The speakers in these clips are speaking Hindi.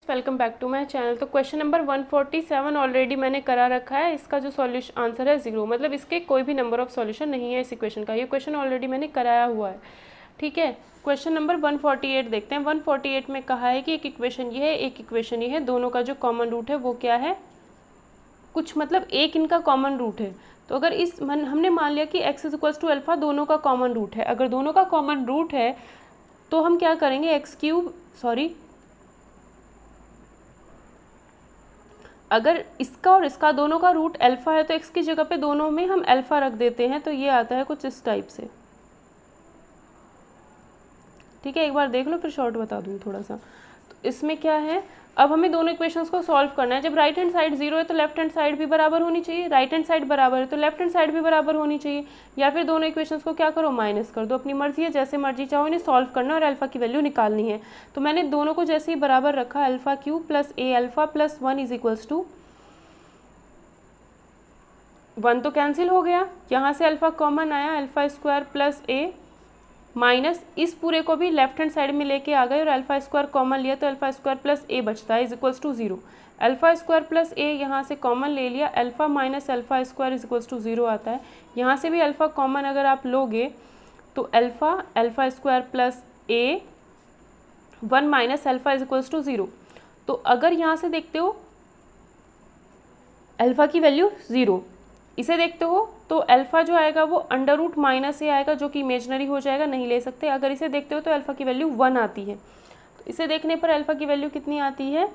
Welcome back to my channel. तो क्वेश्चन नंबर 147 ऑलरेडी मैंने करा रखा है। इसका जो सॉल्यूशन आंसर है 0, मतलब इसके कोई भी नंबर ऑफ सॉल्यूशन नहीं है इस इक्वेशन का। ये क्वेश्चन ऑलरेडी मैंने कराया हुआ है, ठीक है। क्वेश्चन नंबर 148 देखते हैं। 148 में कहा है कि एक इक्वेशन ये है, एक इक्वेशन ये है, दोनों का जो कॉमन रूट है वो क्या है, कुछ मतलब एक इनका कॉमन रूट है। तो अगर हमने मान लिया कि x is equals to alpha दोनों का कॉमन रूट है। अगर दोनों का कॉमन रूट है तो हम क्या करेंगे, अगर इसका और इसका दोनों का रूट अल्फा है तो x की जगह पे दोनों में हम अल्फा रख देते हैं। तो ये आता है कुछ इस टाइप से, ठीक है। एक बार देख लो फिर शॉर्ट बता दूँ थोड़ा सा। तो इसमें क्या है, अब हमें दोनों इक्वेशंस को सॉल्व करना है। जब राइट हैंड साइड 0 है तो लेफ्ट हैंड साइड भी बराबर होनी चाहिए, राइट हैंड साइड बराबर है तो लेफ्ट हैंड साइड भी बराबर होनी चाहिए। या फिर दोनों इक्वेशंस को क्या करो, माइनस कर दो। अपनी मर्जी है, जैसे मर्जी चाहो इन्हें सॉल्व करना और अल्फा की वैल्यू निकालनी है। तो मैंने दोनों को जैसे ही बराबर रखा, alpha cube plus A alpha plus 1 is equals to 1 तो कैंसिल हो गया, यहाँ से अल्फा कॉमन आया, alpha square plus A minus इस पूरे को भी लेफ्ट हैंड साइड में लेके आ गए और अल्फा स्क्वायर कॉमन लिया तो अल्फा स्क्वायर प्लस ए बचता है is equals to 0। Alpha square plus a यहाँ से कॉमन ले लिया, alpha minus alpha square is equals to 0 आता है। यहाँ से भी अल्फा कॉमन अगर आप लोगे तो alpha square plus A 1 minus alpha is equals to 0। तो अगर यहाँ से देखते हो अल्फा की वैल्यू 0, इसे देखते हो तो अल्फा जो आएगा वो अंडर रूट माइनस ए आएगा जो कि इमेजनरी हो जाएगा, नहीं ले सकते। अगर इसे देखते हो तो अल्फा की वैल्यू 1 आती है। तो इसे देखने पर अल्फा की वैल्यू कितनी आती है,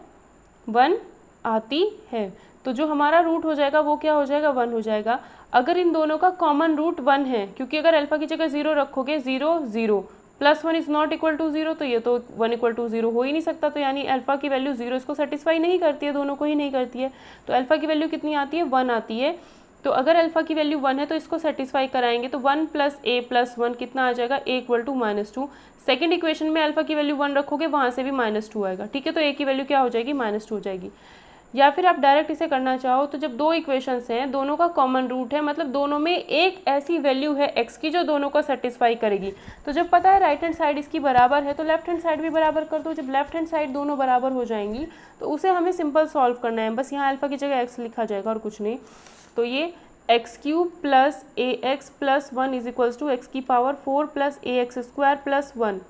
1 आती है। तो जो हमारा रूट हो जाएगा वो क्या हो जाएगा, 1 हो जाएगा। अगर इन दोनों का कॉमन रूट 1 है, क्योंकि अगर अल्फा की जगह 0 रखोगे, 0 0 plus 1 is not equal to 0, तो ये तो 1 इक्वल टू 0 हो ही नहीं सकता। तो यानी अल्फा की वैल्यू 0 इसको सेटिस्फाई नहीं करती है, दोनों को ही नहीं करती है। तो अल्फा की वैल्यू कितनी आती है, 1 आती है। तो अगर अल्फा की वैल्यू 1 है तो इसको सेटिस्फाई कराएंगे तो 1 प्लस ए प्लस 1 कितना आ जाएगा, ए इक्वल टू -2। सेकेंड इक्वेशन में अल्फा की वैल्यू 1 रखोगे, वहाँ से भी -2 आएगा, ठीक है। तो ए की वैल्यू क्या हो जाएगी, -2 हो जाएगी। या फिर आप डायरेक्ट इसे करना चाहो तो जब दो इक्वेशंस हैं, दोनों का कॉमन रूट है, मतलब दोनों में एक ऐसी वैल्यू है x की जो दोनों को सेटिस्फाई करेगी। तो जब पता है राइट हैंड साइड इसकी बराबर है तो लेफ्ट हैंड साइड भी बराबर कर दो। जब लेफ्ट हैंड साइड दोनों बराबर हो जाएंगी तो उसे हमें सिंपल सॉल्व करना है। बस यहाँ अल्फा की जगह x लिखा जाएगा और कुछ नहीं। तो ये x cube plus a x plus 1 is equals to x की power 4 plus a x square plus 1।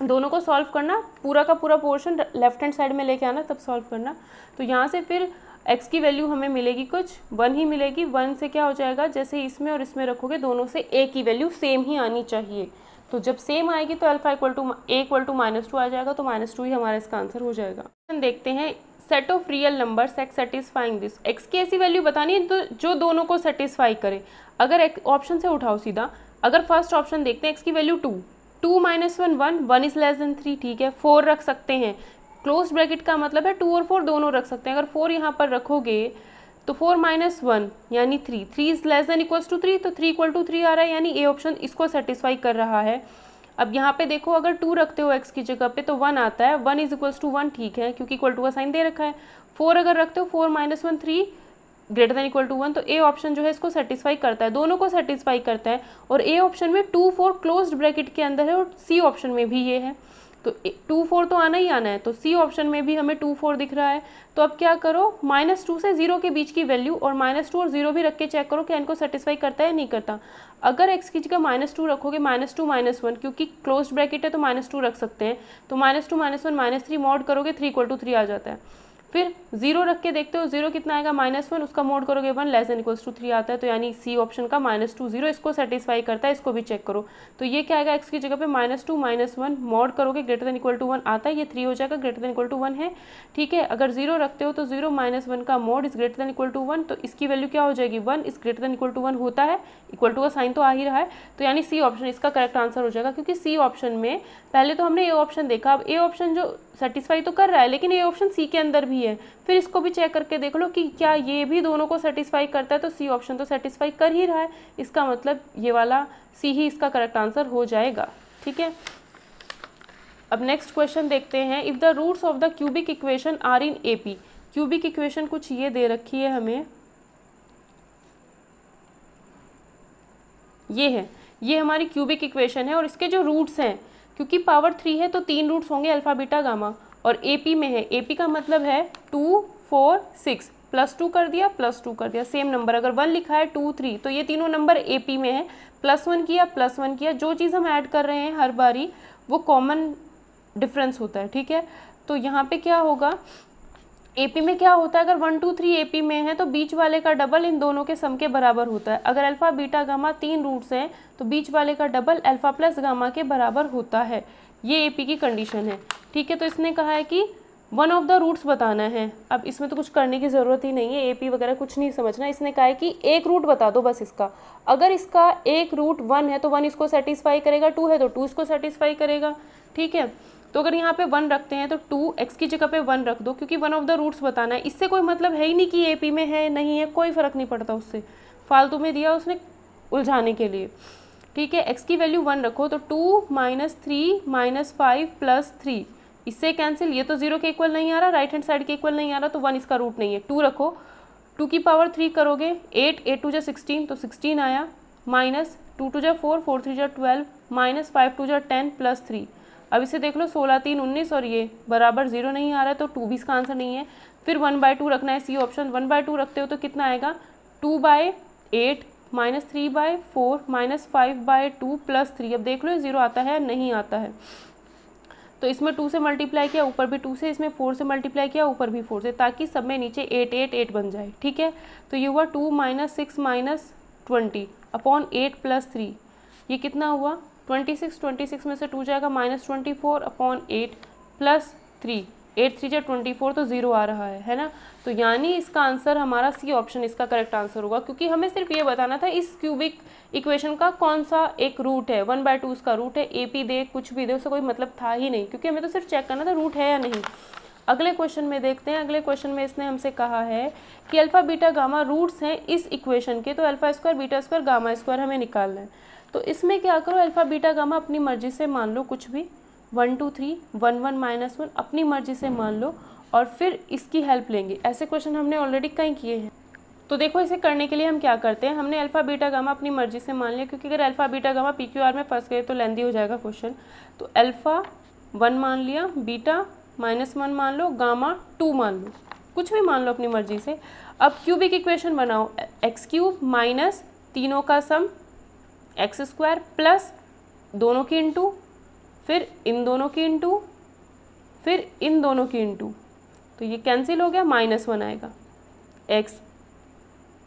दोनों को सॉल्व करना, पूरा का पूरा पोर्शन लेफ्ट हैंड साइड में लेके आना, तब सॉल्व करना। तो यहाँ से फिर x की वैल्यू हमें मिलेगी कुछ 1 ही मिलेगी। 1 से क्या हो जाएगा, जैसे इसमें और इसमें रखोगे दोनों से a की वैल्यू सेम ही आनी चाहिए। तो जब सेम आएगी तो alpha equal to a equal to -2 आ जाएगा। तो -2 ही हमारा इसका आंसर हो जाएगा। देखते हैं set of real numbers x satisfying this. X की ऐसी वैल्यू बतानी है तो जो दोनों को सेटिस्फाई करे। अगर ऑप्शन से उठाओ सीधा, अगर फर्स्ट ऑप्शन देखते हैं, एक्स की value 2 minus 1 1, 1 is less then 3, ठीक है। 4 रख सकते हैं, क्लोज ब्रैकेट का मतलब है 2 और 4 दोनों रख सकते हैं। अगर 4 यहाँ पर रखोगे तो 4 माइनस 1 यानी 3, 3 is less than equals to 3, तो 3 इक्वल टू 3 आ रहा है, यानी ए ऑप्शन इसको सेटिस्फाई कर रहा है। अब यहाँ पे देखो, अगर 2 रखते हो x की जगह पे तो 1 आता है, 1 इज इक्वल्स टू 1, ठीक है, क्योंकि इक्वल टू का साइन दे रखा है। 4 अगर रखते हो, 4 minus 1 3 greater than equal to 1, तो ए ऑप्शन जो है इसको सेटिस्फाई करता है, दोनों को सेटिस्फाई करता है। और ए ऑप्शन में 2 4 क्लोज्ड ब्रैकेट के अंदर है और सी ऑप्शन में भी ये है, तो 2 4 तो आना ही आना है। तो सी ऑप्शन में भी हमें 2 4 दिख रहा है। तो अब क्या करो, -2 से 0 के बीच की वैल्यू और -2 और 0 भी रख के चेक करो कि इनको सेटिस्फाई करता है नहीं करता। अगर x की जगह -2 रखोगे, -2 -1, क्योंकि क्लोज्ड ब्रैकेट है तो -2 रख सकते हैं, तो -2 -1 -3 मॉड करोगे 3 इक्वल टू 3 आ जाता है। फिर 0 रख के देखते हो, 0 कितना आएगा, -1, उसका मोड करोगे 1 लेस देन इक्वल्स टू 3 आता है। तो यानी सी ऑप्शन का -2 0 इसको सेटिस्फाई करता है, इसको भी चेक करो। तो ये क्या आएगा, x की जगह पे -2 -1 मॉड करोगे ग्रेटर देन इक्वल टू 1 आता है, ये 3 हो जाएगा, ग्रेटर देन इक्वल टू 1 है, ठीक है। अगर 0 रखते हो तो 0 -1 का mod is greater than equal to 1, तो इसकी वैल्यू क्या हो जाएगी, 1 is greater than equal to 1 होता है, इक्वल टू का साइन तो आ ही रहा है। तो यानी सी ऑप्शन इसका करेक्ट आंसर हो जाएगा, क्योंकि सी ऑप्शन में पहले तो हमने ए ऑप्शन देखा, अब ए ऑप्शन जो सेटिस्फाई तो कर रहा है लेकिन ये ऑप्शन सी के अंदर भी है। फिर इसको भी चेक करके देख लो कि क्या ये भी दोनों को सेटिस्फाई करता है, तो सी ऑप्शन तो सेटिस्फाई कर ही रहा है, इसका मतलब ये वाला सी ही इसका करेक्ट आंसर हो जाएगा, ठीक है। अब नेक्स्ट क्वेश्चन देखते हैं। If the roots of the cubic equation are in AP. Cubic equation कुछ ये दे रखी है हमें, ये है, ये हमारी क्यूबिक इक्वेशन है और इसके जो रूट्स हैं, क्योंकि पावर 3 है तो 3 रूट्स होंगे अल्फा बीटा गामा, और ए पी में है, ए पी का मतलब है 2 4 6 +2 कर दिया +2 कर दिया, सेम नंबर। अगर 1 लिखा है 2 3 तो ये तीनों नंबर ए पी में है, +1 किया +1 किया, जो चीज़ हम ऐड कर रहे हैं हर बारी वो कॉमन डिफरेंस होता है, ठीक है। तो यहाँ पे क्या होगा, एपी में क्या होता है, अगर 1 2 3 एपी में है तो बीच वाले का डबल इन दोनों के सम के बराबर होता है। अगर अल्फा बीटा गामा 3 रूट्स हैं तो बीच वाले का डबल अल्फा प्लस गामा के बराबर होता है। ये एपी की कंडीशन है, ठीक है। तो इसने कहा है कि वन ऑफ द रूट्स बताना है। अब इसमें तो कुछ करने की ज़रूरत ही नहीं है, एपी वगैरह कुछ नहीं समझना। इसने कहा है कि एक रूट बता दो बस इसका। अगर इसका एक रूट 1 है तो 1 इसको सेटिस्फाई करेगा, 2 है तो 2 इसको सेटिस्फाई करेगा, ठीक है। तो अगर यहाँ पे 1 रखते हैं तो 2 x की जगह पे 1 रख दो, क्योंकि वन ऑफ द रूट्स बताना है। इससे कोई मतलब है ही नहीं कि एपी में है नहीं है, कोई फ़र्क नहीं पड़ता उससे, फालतू में दिया उसने उलझाने के लिए, ठीक है। x की वैल्यू 1 रखो तो 2 -3 -5 +3, इससे कैंसिल, ये तो 0 के इक्वल नहीं आ रहा, राइट हैंड साइड के इक्वल नहीं आ रहा, तो 1 इसका रूट नहीं है। 2 रखो, 2 की पावर 3 करोगे 8 8 2 16 तो 16 आया, -2 2 4 4 3 12 -5 2 10 +3। अब इसे देख लो, 16 3 19 और ये बराबर 0 नहीं आ रहा है तो 2 भी इसका आंसर नहीं है। फिर 1/2 रखना है, सी ऑप्शन। 1/2 रखते हो तो कितना आएगा, 2/8 -3/4 -5/2 +3। अब देख लो 0 आता है नहीं आता है। तो इसमें 2 से मल्टीप्लाई किया, ऊपर भी 2 से, इसमें 4 से मल्टीप्लाई किया, ऊपर भी 4 से, ताकि सब में नीचे 8 8 8 बन जाए, ठीक है। तो ये हुआ 2 -6 -20 अपॉन 8 +3, ये कितना हुआ 26। 26 में से 2 जाएगा -24 अपॉन 8 +3, 8 3 जा 24 तो 0 आ रहा है ना। तो यानी इसका आंसर हमारा सी ऑप्शन इसका करेक्ट आंसर होगा, क्योंकि हमें सिर्फ ये बताना था इस क्यूबिक इक्वेशन का कौन सा एक रूट है। 1/2 उसका रूट है, एपी दे कुछ भी दे उससे कोई मतलब था ही नहीं, क्योंकि हमें तो सिर्फ चेक करना था रूट है या नहीं। अगले क्वेश्चन में देखते हैं। अगले क्वेश्चन में इसने हमसे कहा है कि अल्फा बीटा गामा रूट्स हैं इस इक्वेशन के, तो alpha square beta square gamma square हमें निकालना है। तो इसमें क्या करो, अल्फा बीटा गामा अपनी मर्जी से मान लो कुछ भी, 1 2 3 1 1 -1 अपनी मर्जी से मान लो, और फिर इसकी हेल्प लेंगे। ऐसे क्वेश्चन हमने ऑलरेडी कई किए हैं। तो देखो इसे करने के लिए हम क्या करते हैं, हमने अल्फा बीटा गामा अपनी मर्जी से मान लिया, क्योंकि अगर अल्फा बीटा गामा PQR में फंस गए तो लेंदी हो जाएगा क्वेश्चन। तो अल्फा 1 मान लिया, बीटा -1 मान लो, गामा 2 मान लो, कुछ भी मान लो अपनी मर्जी से। अब क्यूबिक इक्वेशन बनाओ, x³ माइनस तीनों का सम x² प्लस दोनों की इंटू, फिर इन दोनों की इंटू, फिर इन दोनों की इंटू, तो ये कैंसिल हो गया, -1 आएगा x,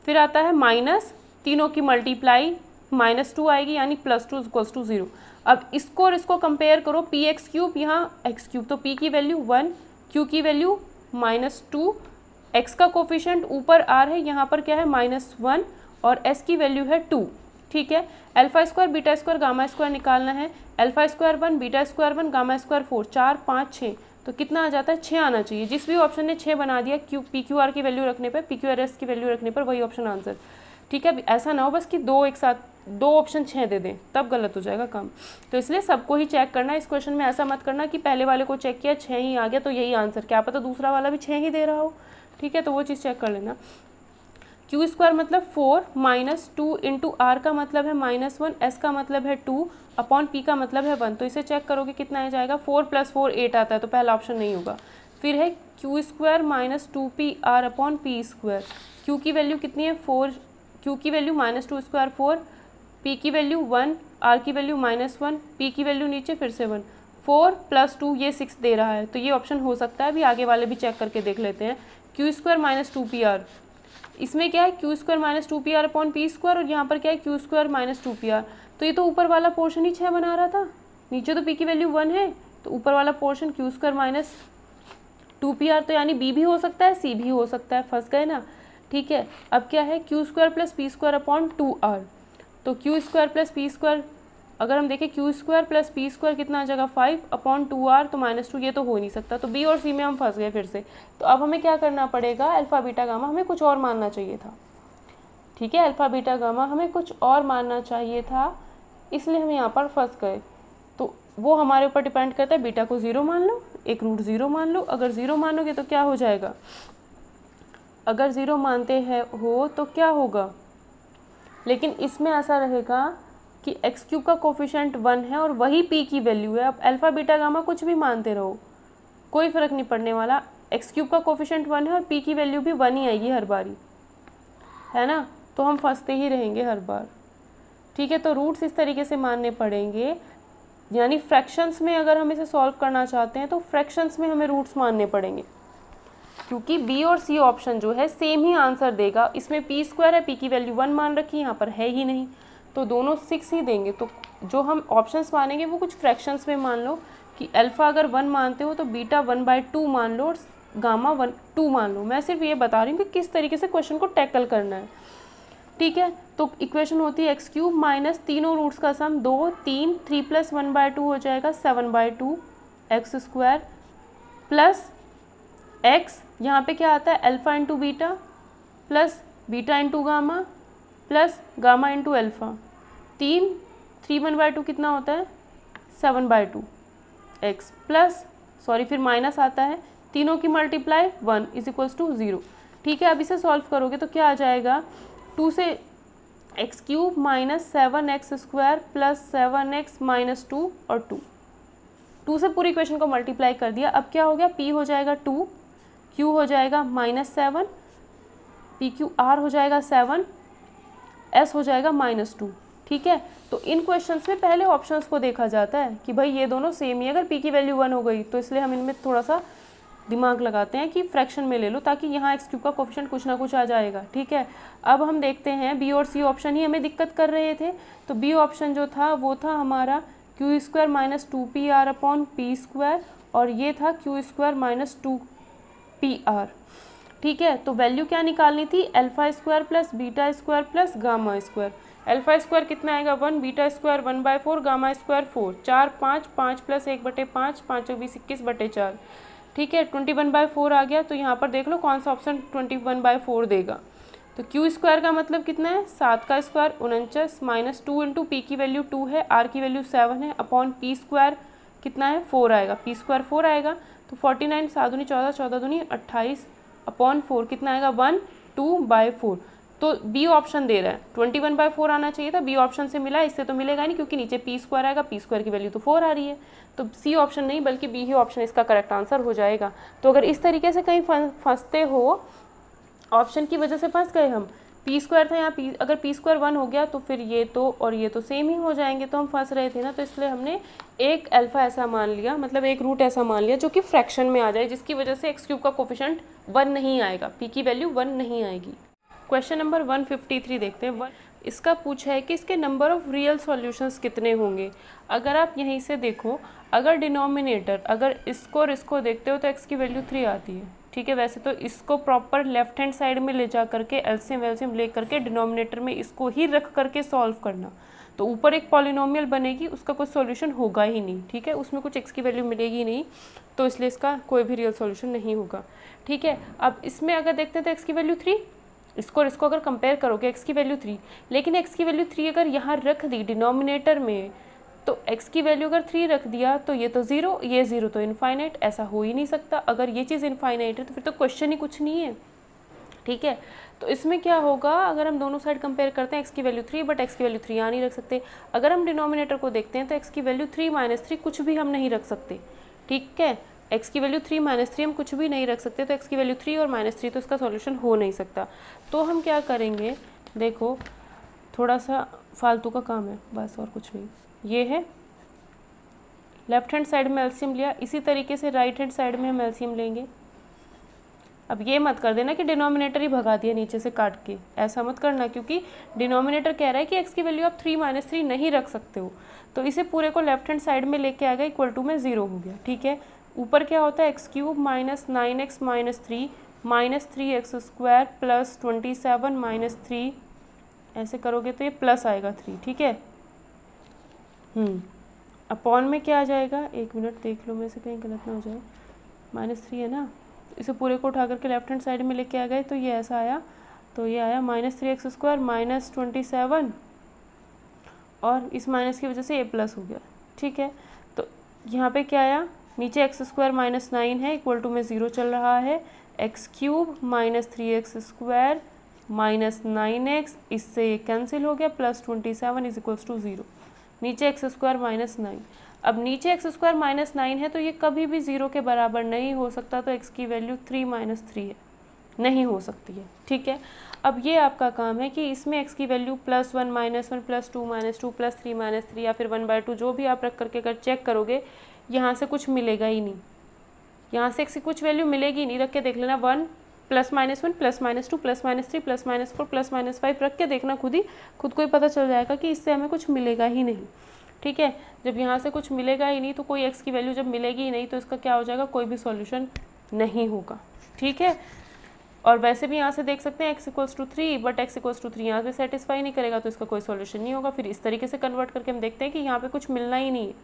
फिर आता है माइनस तीनों की मल्टीप्लाई -2 आएगी, यानी +2 = 0। अब इसको और इसको कंपेयर करो, px³, यहाँ x³ तो p की वैल्यू 1, q की वैल्यू -2, x का कोफिशिएंट ऊपर r है, यहाँ पर क्या है -1 और s की वैल्यू है 2, ठीक है। Alpha square beta square gamma square निकालना है। Alpha square 1 beta square 1 gamma square 4, 4 5 6, तो कितना आ जाता है 6 आना चाहिए। जिस भी ऑप्शन ने 6 बना दिया PQR की वैल्यू रखने पर, PQRS की वैल्यू रखने पर वही ऑप्शन आंसर, ठीक है। ऐसा ना हो बस कि दो एक साथ दो ऑप्शन 6 दे दें, तब गलत हो जाएगा काम। तो इसलिए सबको ही चेक करना है इस क्वेश्चन में। ऐसा मत करना कि पहले वाले को चेक किया 6 ही आ गया तो यही आंसर, क्या पता दूसरा वाला भी 6 ही दे रहा हो, ठीक है। तो वो चीज़ चेक कर लेना। q² मतलब 4 -2 इंटू r का मतलब है -1, s का मतलब है 2 अपॉन p का मतलब है 1। तो इसे चेक करोगे कितना आ जाएगा, 4 + 4 8 आता है, तो पहला ऑप्शन नहीं होगा। फिर है q² -2pr upon p², q की वैल्यू कितनी है 4, q की वैल्यू -2² 4, p की वैल्यू 1, r की वैल्यू -1, p की वैल्यू नीचे फिर से 1, 4 + 2 ये 6 दे रहा है, तो ये ऑप्शन हो सकता है। अभी आगे वाले भी चेक करके देख लेते हैं। q² -2pr, इसमें क्या है q² -2pr अपॉन p², और यहाँ पर क्या है q² -2pr, तो ये तो ऊपर वाला पोर्शन ही 6 बना रहा था, नीचे तो p की वैल्यू 1 है, तो ऊपर वाला पोर्शन q² -2pr, तो यानी b भी हो सकता है c भी हो सकता है, फंस गए ना, ठीक है। अब क्या है q² + p² अपॉन 2r, तो q² + p², अगर हम देखें q² + p² कितना आ जाएगा 5 अपॉन 2r, तो -2, ये तो हो नहीं सकता, तो b और c में हम फंस गए फिर से। तो अब हमें क्या करना पड़ेगा, अल्फा बीटा गामा हमें कुछ और मानना चाहिए था, ठीक है। अल्फा बीटा गामा हमें कुछ और मानना चाहिए था, इसलिए हम यहाँ पर फंस गए। तो वो हमारे ऊपर डिपेंड करता है, बीटा को 0 मान लो, एक रूट 0 मान लो। अगर 0 मानोगे तो क्या हो जाएगा, अगर 0 मानते हैं हो तो क्या होगा, लेकिन इसमें ऐसा रहेगा कि x³ का कोफिशिएंट 1 है और वही p की वैल्यू है। अब अल्फा बीटा गामा कुछ भी मानते रहो, कोई फ़र्क नहीं पड़ने वाला, एक्स क्यूब का कोफिशिएंट 1 है और पी की वैल्यू भी 1 ही आएगी हर बारी, है ना, तो हम फंसते ही रहेंगे हर बार। ठीक है, तो रूट्स इस तरीके से मानने पड़ेंगे, यानी फ्रैक्शंस में अगर हम इसे सॉल्व करना चाहते हैं तो फ्रैक्शंस में हमें रूट्स मानने पड़ेंगे, क्योंकि बी और सी ऑप्शन जो है सेम ही आंसर देगा। इसमें पी स्क्वायर है, पी की वैल्यू 1 मान रखी है, यहाँ पर है ही नहीं, तो दोनों 6 ही देंगे। तो जो हम ऑप्शंस मानेंगे वो कुछ फ्रैक्शंस में मान लो कि अल्फ़ा अगर 1 मानते हो तो बीटा 1/2 मान लो और गामा 2 मान लो। मैं सिर्फ ये बता रही हूँ कि किस तरीके से क्वेश्चन को टैकल करना है। ठीक है, तो इक्वेशन होती है एक्स क्यूब माइनस तीनों रूट्स का सम 2, 3, 3 + 1/2 हो जाएगा 7/2 एक्स स्क्वायर प्लस एक्स, यहाँ पे क्या आता है alpha into beta plus beta into gamma plus gamma into alpha. 3/2 कितना होता है 7/2 एक्स प्लस फिर माइनस आता है, तीनों की मल्टीप्लाई 1 = 0। ठीक है, अब इसे सॉल्व करोगे तो क्या आ जाएगा, 2 से x cube minus 7x square plus 7x minus 2 और 2 से पूरी इक्वेशन को मल्टीप्लाई कर दिया। अब क्या हो गया, p हो जाएगा 2, q हो जाएगा -7, PQR हो जाएगा 7, s हो जाएगा -2। ठीक है, तो इन क्वेश्चंस में पहले ऑप्शंस को देखा जाता है कि भाई ये दोनों सेम ही, अगर p की वैल्यू 1 हो गई तो इसलिए हम इनमें थोड़ा सा दिमाग लगाते हैं कि फ्रैक्शन में ले लो, ताकि यहाँ एक्स क्यूब का कोफिशिएंट कुछ ना कुछ आ जाएगा। ठीक है, अब हम देखते हैं बी और सी ऑप्शन ही हमें दिक्कत कर रहे थे, तो बी ऑप्शन जो था वो था हमारा q² - 2pr/p², और ये था q² - 2pr। ठीक है, तो वैल्यू क्या निकालनी थी, α² plus beta square plus gamma square. Alpha square कितना आएगा 1, beta square 1/4, gamma square 4, 4 5 5 plus 1/5, 5 × 20 21/4। ठीक है, 21/4 आ गया, तो यहाँ पर देख लो कौन सा ऑप्शन 21/4 देगा। तो क्यू स्क्वायर का मतलब कितना है 7 का स्क्वायर 49 माइनस 2 इंटू पी की वैल्यू 2 है, आर की वैल्यू 7 है, अपॉन पी स्क्वायर कितना है 4 आएगा, पी स्क्वायर 4 आएगा, तो 49 7 दूनी 14 14 दूनी 28 अपॉन 4 कितना आएगा 1/2/4। तो बी ऑप्शन दे रहा है 21/4 आना चाहिए था, बी ऑप्शन से मिला, इससे तो मिलेगा नहीं क्योंकि नीचे पी स्क्वायर आएगा, पी स्क्वायर की वैल्यू तो 4 आ रही है, तो सी ऑप्शन नहीं बल्कि बी ही ऑप्शन इसका करेक्ट आंसर हो जाएगा। तो अगर इस तरीके से कहीं फंसते हो, ऑप्शन की वजह से फंस गए हम, पी स्क्वायर था यहाँ अगर पी स्क्वायर 1 हो गया तो फिर ये तो और ये तो सेम ही हो जाएंगे, तो हम फंस रहे थे ना, तो इसलिए हमने एक अल्फा ऐसा मान लिया, मतलब एक रूट ऐसा मान लिया जो कि फ्रैक्शन में आ जाए, जिसकी वजह से एक्स क्यूब का कोफिशिएंट 1 नहीं आएगा, पी की वैल्यू 1 नहीं आएगी। क्वेश्चन नंबर 153 देखते हैं। इसका पूछा है कि इसके नंबर ऑफ रियल सॉल्यूशंस कितने होंगे। अगर आप यहीं से देखो, अगर डिनोमिनेटर अगर इसको और इसको देखते हो तो एक्स की वैल्यू 3 आती है। ठीक है, वैसे तो इसको प्रॉपर लेफ्ट हैंड साइड में ले जा करके एलसीएम वेलसीएम ले करके डिनोमिनेटर में इसको ही रख करके सॉल्व करना, तो ऊपर एक पॉलिनोमियल बनेगी, उसका कोई सॉल्यूशन होगा ही नहीं। ठीक है, उसमें कुछ एक्स की वैल्यू मिलेगी नहीं, तो इसलिए इसका कोई भी रियल सॉल्यूशन नहीं होगा। ठीक है, अब इसमें अगर देखते हैं तो एक्स की वैल्यू 3, इसको और इसको अगर कंपेयर करोगे एक्स की वैल्यू 3, लेकिन एक्स की वैल्यू 3 अगर यहाँ रख दी डिनोमिनेटर में, तो x की वैल्यू अगर 3 रख दिया तो ये तो 0, ये 0 तो इनफाइनाइट, ऐसा हो ही नहीं सकता। अगर ये चीज़ इनफाइनाइट है तो फिर तो क्वेश्चन ही कुछ नहीं है। ठीक है, तो इसमें क्या होगा, अगर हम दोनों साइड कंपेयर करते हैं, x की वैल्यू 3 बट x की वैल्यू 3 यहाँ नहीं रख सकते। अगर हम डिनोमिनेटर को देखते हैं तो x की वैल्यू 3 - 3 कुछ भी हम नहीं रख सकते। ठीक है, x की वैल्यू 3 - 3 हम कुछ भी नहीं रख सकते, तो x की वैल्यू 3 और -3 तो इसका सॉल्यूशन हो नहीं सकता। तो हम क्या करेंगे, देखो थोड़ा सा फालतू का काम है बस, और कुछ नहीं। ये है लेफ्ट हैंड साइड में एलसीएम लिया, इसी तरीके से राइट हैंड साइड में हम एलसीएम लेंगे। अब ये मत कर देना कि डिनोमिनेटर ही भगा दिया नीचे से काट के, ऐसा मत करना, क्योंकि डिनोमिनेटर कह रहा है कि x की वैल्यू आप 3 - 3 नहीं रख सकते हो, तो इसे पूरे को लेफ्ट हैंड साइड में लेके आ गया, इक्वल टू में 0 हो गया। ठीक है, ऊपर क्या होता है x³ - 9x - 3 -3x square plus 27 - 3, ऐसे करोगे तो ये प्लस आएगा 3। ठीक है, अपॉन में क्या आ जाएगा, एक मिनट देख लो, मैं से कहीं गलत ना हो जाए, -3 है ना, इसे पूरे को उठा करके लेफ्ट हैंड साइड में लेके आ गए, तो ये ऐसा आया, तो ये आया -3x स्क्वायर -27, और इस माइनस की वजह से ये प्लस हो गया। ठीक है, तो यहाँ पे क्या आया, नीचे x² -9 है, इक्वल टू में 0 चल रहा है, x³ -3x स्क्वायर -9x, इससे ये कैंसिल हो गया, प्लस 27 = 0, नीचे x² -9। अब नीचे एक्स स्क्वायर माइनस 9 है तो ये कभी भी 0 के बराबर नहीं हो सकता, तो x की वैल्यू 3 माइनस 3 है, नहीं हो सकती है। ठीक है, अब ये आपका काम है कि इसमें x की वैल्यू +1 -1 +2 -2 +3 -3 या फिर 1/2 जो भी आप रख करके अगर चेक करोगे यहाँ से कुछ मिलेगा ही नहीं, यहाँ से x की कुछ वैल्यू मिलेगी नहीं। रख के देख लेना, 1 +-1 +-2 +-3 +-3 +-4 +-5 रख के देखना, खुद को ही पता चल जाएगा कि इससे हमें कुछ मिलेगा ही नहीं। ठीक है, जब यहाँ से कुछ मिलेगा ही नहीं तो कोई x की वैल्यू जब मिलेगी ही नहीं तो इसका क्या हो जाएगा, कोई भी सॉल्यूशन नहीं होगा। ठीक है, और वैसे भी यहाँ से देख सकते हैं x = 3 बट x = 3 यहाँ पे सेटिस्फाई नहीं करेगा तो इसका कोई सॉल्यूशन नहीं होगा। फिर इस तरीके से कन्वर्ट करके हम देखते हैं कि यहाँ पे कुछ मिलना ही नहीं है।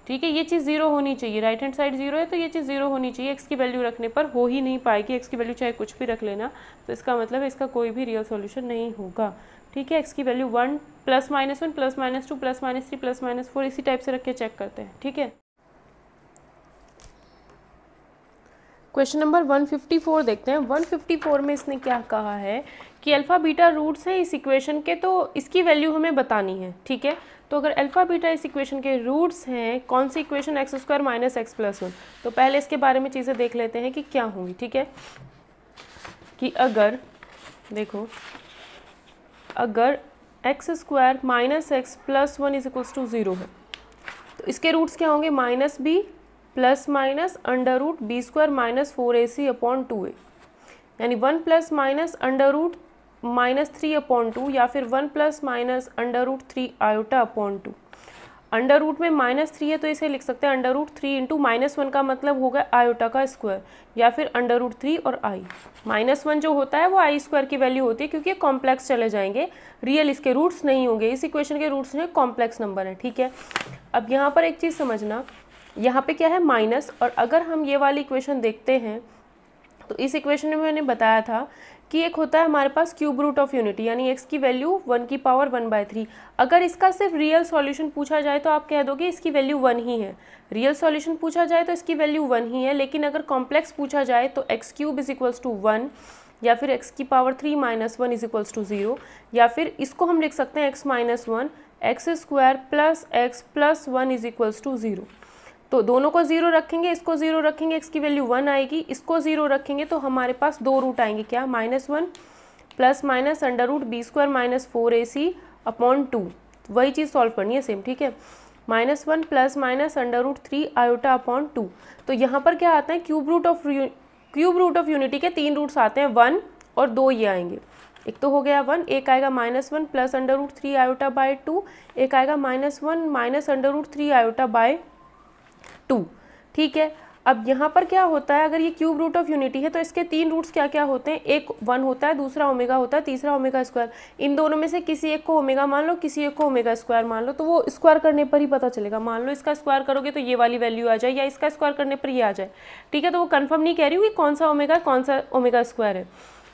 ठीक है, ये चीज़ 0 होनी चाहिए, राइट हैंड साइड 0 है तो ये चीज़ 0 होनी चाहिए। x की वैल्यू रखने पर हो ही नहीं पाएगी, x की वैल्यू चाहे कुछ भी रख लेना, तो इसका मतलब इसका कोई भी रियल सॉल्यूशन नहीं होगा। ठीक है, x की वैल्यू 1 +-1 +-2 +-3 +-4 इसी टाइप से रख के चेक करते हैं। ठीक है, क्वेश्चन नंबर 154 देखते हैं। 154 में इसने क्या कहा है कि अल्फ़ा बीटा रूट्स हैं इस इक्वेशन के, तो इसकी वैल्यू हमें बतानी है। ठीक है, तो अगर अल्फ़ा बीटा इस इक्वेशन के रूट्स हैं, कौन सी इक्वेशन x² - x + 1, तो पहले इसके बारे में चीज़ें देख लेते हैं कि क्या होंगी। ठीक है, कि अगर देखो, अगर x² - x + 1 = 0 है तो इसके रूट्स क्या होंगे, -b ± √b² - 4ac/2a, यानी 1 ± √-3/2 या फिर 1 ± √3i/2। अंडर रूट में -3 है तो इसे लिख सकते हैं √3 × -1 का मतलब होगा आयोटा का स्क्वायर, या फिर √3 और i। -1 जो होता है वो i² की वैल्यू होती है, क्योंकि ये कॉम्प्लेक्स चले जाएंगे, रियल इसके रूट्स नहीं होंगे। इस इक्वेशन के रूट्स हैं कॉम्प्लेक्स नंबर है। ठीक है, अब यहाँ पर एक चीज़ समझना, यहाँ पे क्या है माइनस, और अगर हम ये वाली इक्वेशन देखते हैं तो इस इक्वेशन में मैंने बताया था कि एक होता है हमारे पास क्यूब रूट ऑफ यूनिटी, यानी x की वैल्यू 1⁻⁴। अगर इसका सिर्फ रियल सॉल्यूशन पूछा जाए तो आप कह दोगे इसकी वैल्यू 1 ही है, रियल सॉल्यूशन पूछा जाए तो इसकी वैल्यू 1 ही है। लेकिन अगर कॉम्प्लेक्स पूछा जाए तो x³ = 1 या फिर x³ - 1 = 0, या फिर इसको हम लिख सकते हैं x - 1 x² + x + 1 = 0। तो दोनों को 0 रखेंगे, इसको 0 रखेंगे, x की वैल्यू 1 आएगी, इसको 0 रखेंगे तो हमारे पास दो रूट आएंगे, क्या, -1 ± √b² - 4ac/2। वही चीज़ सॉल्व करनी है सेम। ठीक है, -1 ± √3i/2। तो यहाँ पर क्या आता है, क्यूब रूट ऑफ यूनिटी के 3 रूट्स आते हैं, 1 और 2 ये आएंगे। एक तो हो गया 1, एक आएगा -1 + √3i/2, एक आएगा -1 - √3i/2। ठीक है, अब यहाँ पर क्या होता है, अगर ये क्यूब रूट ऑफ यूनिटी है तो इसके 3 रूट्स क्या क्या होते हैं, एक 1 होता है, दूसरा ओमेगा होता है, तीसरा ओमेगा²। इन दोनों में से किसी एक को ओमेगा मान लो, किसी एक को ओमेगा² मान लो, तो वो स्क्वायर करने पर ही पता चलेगा। मान लो इसका स्क्वायर करोगे तो ये वाली वैल्यू आ जाए, या इसका स्क्वायर करने पर ये आ जाए। ठीक है, तो वो कन्फर्म नहीं कह रही हूँ कि कौन सा ओमेगा कौन सा ओमेगा² है।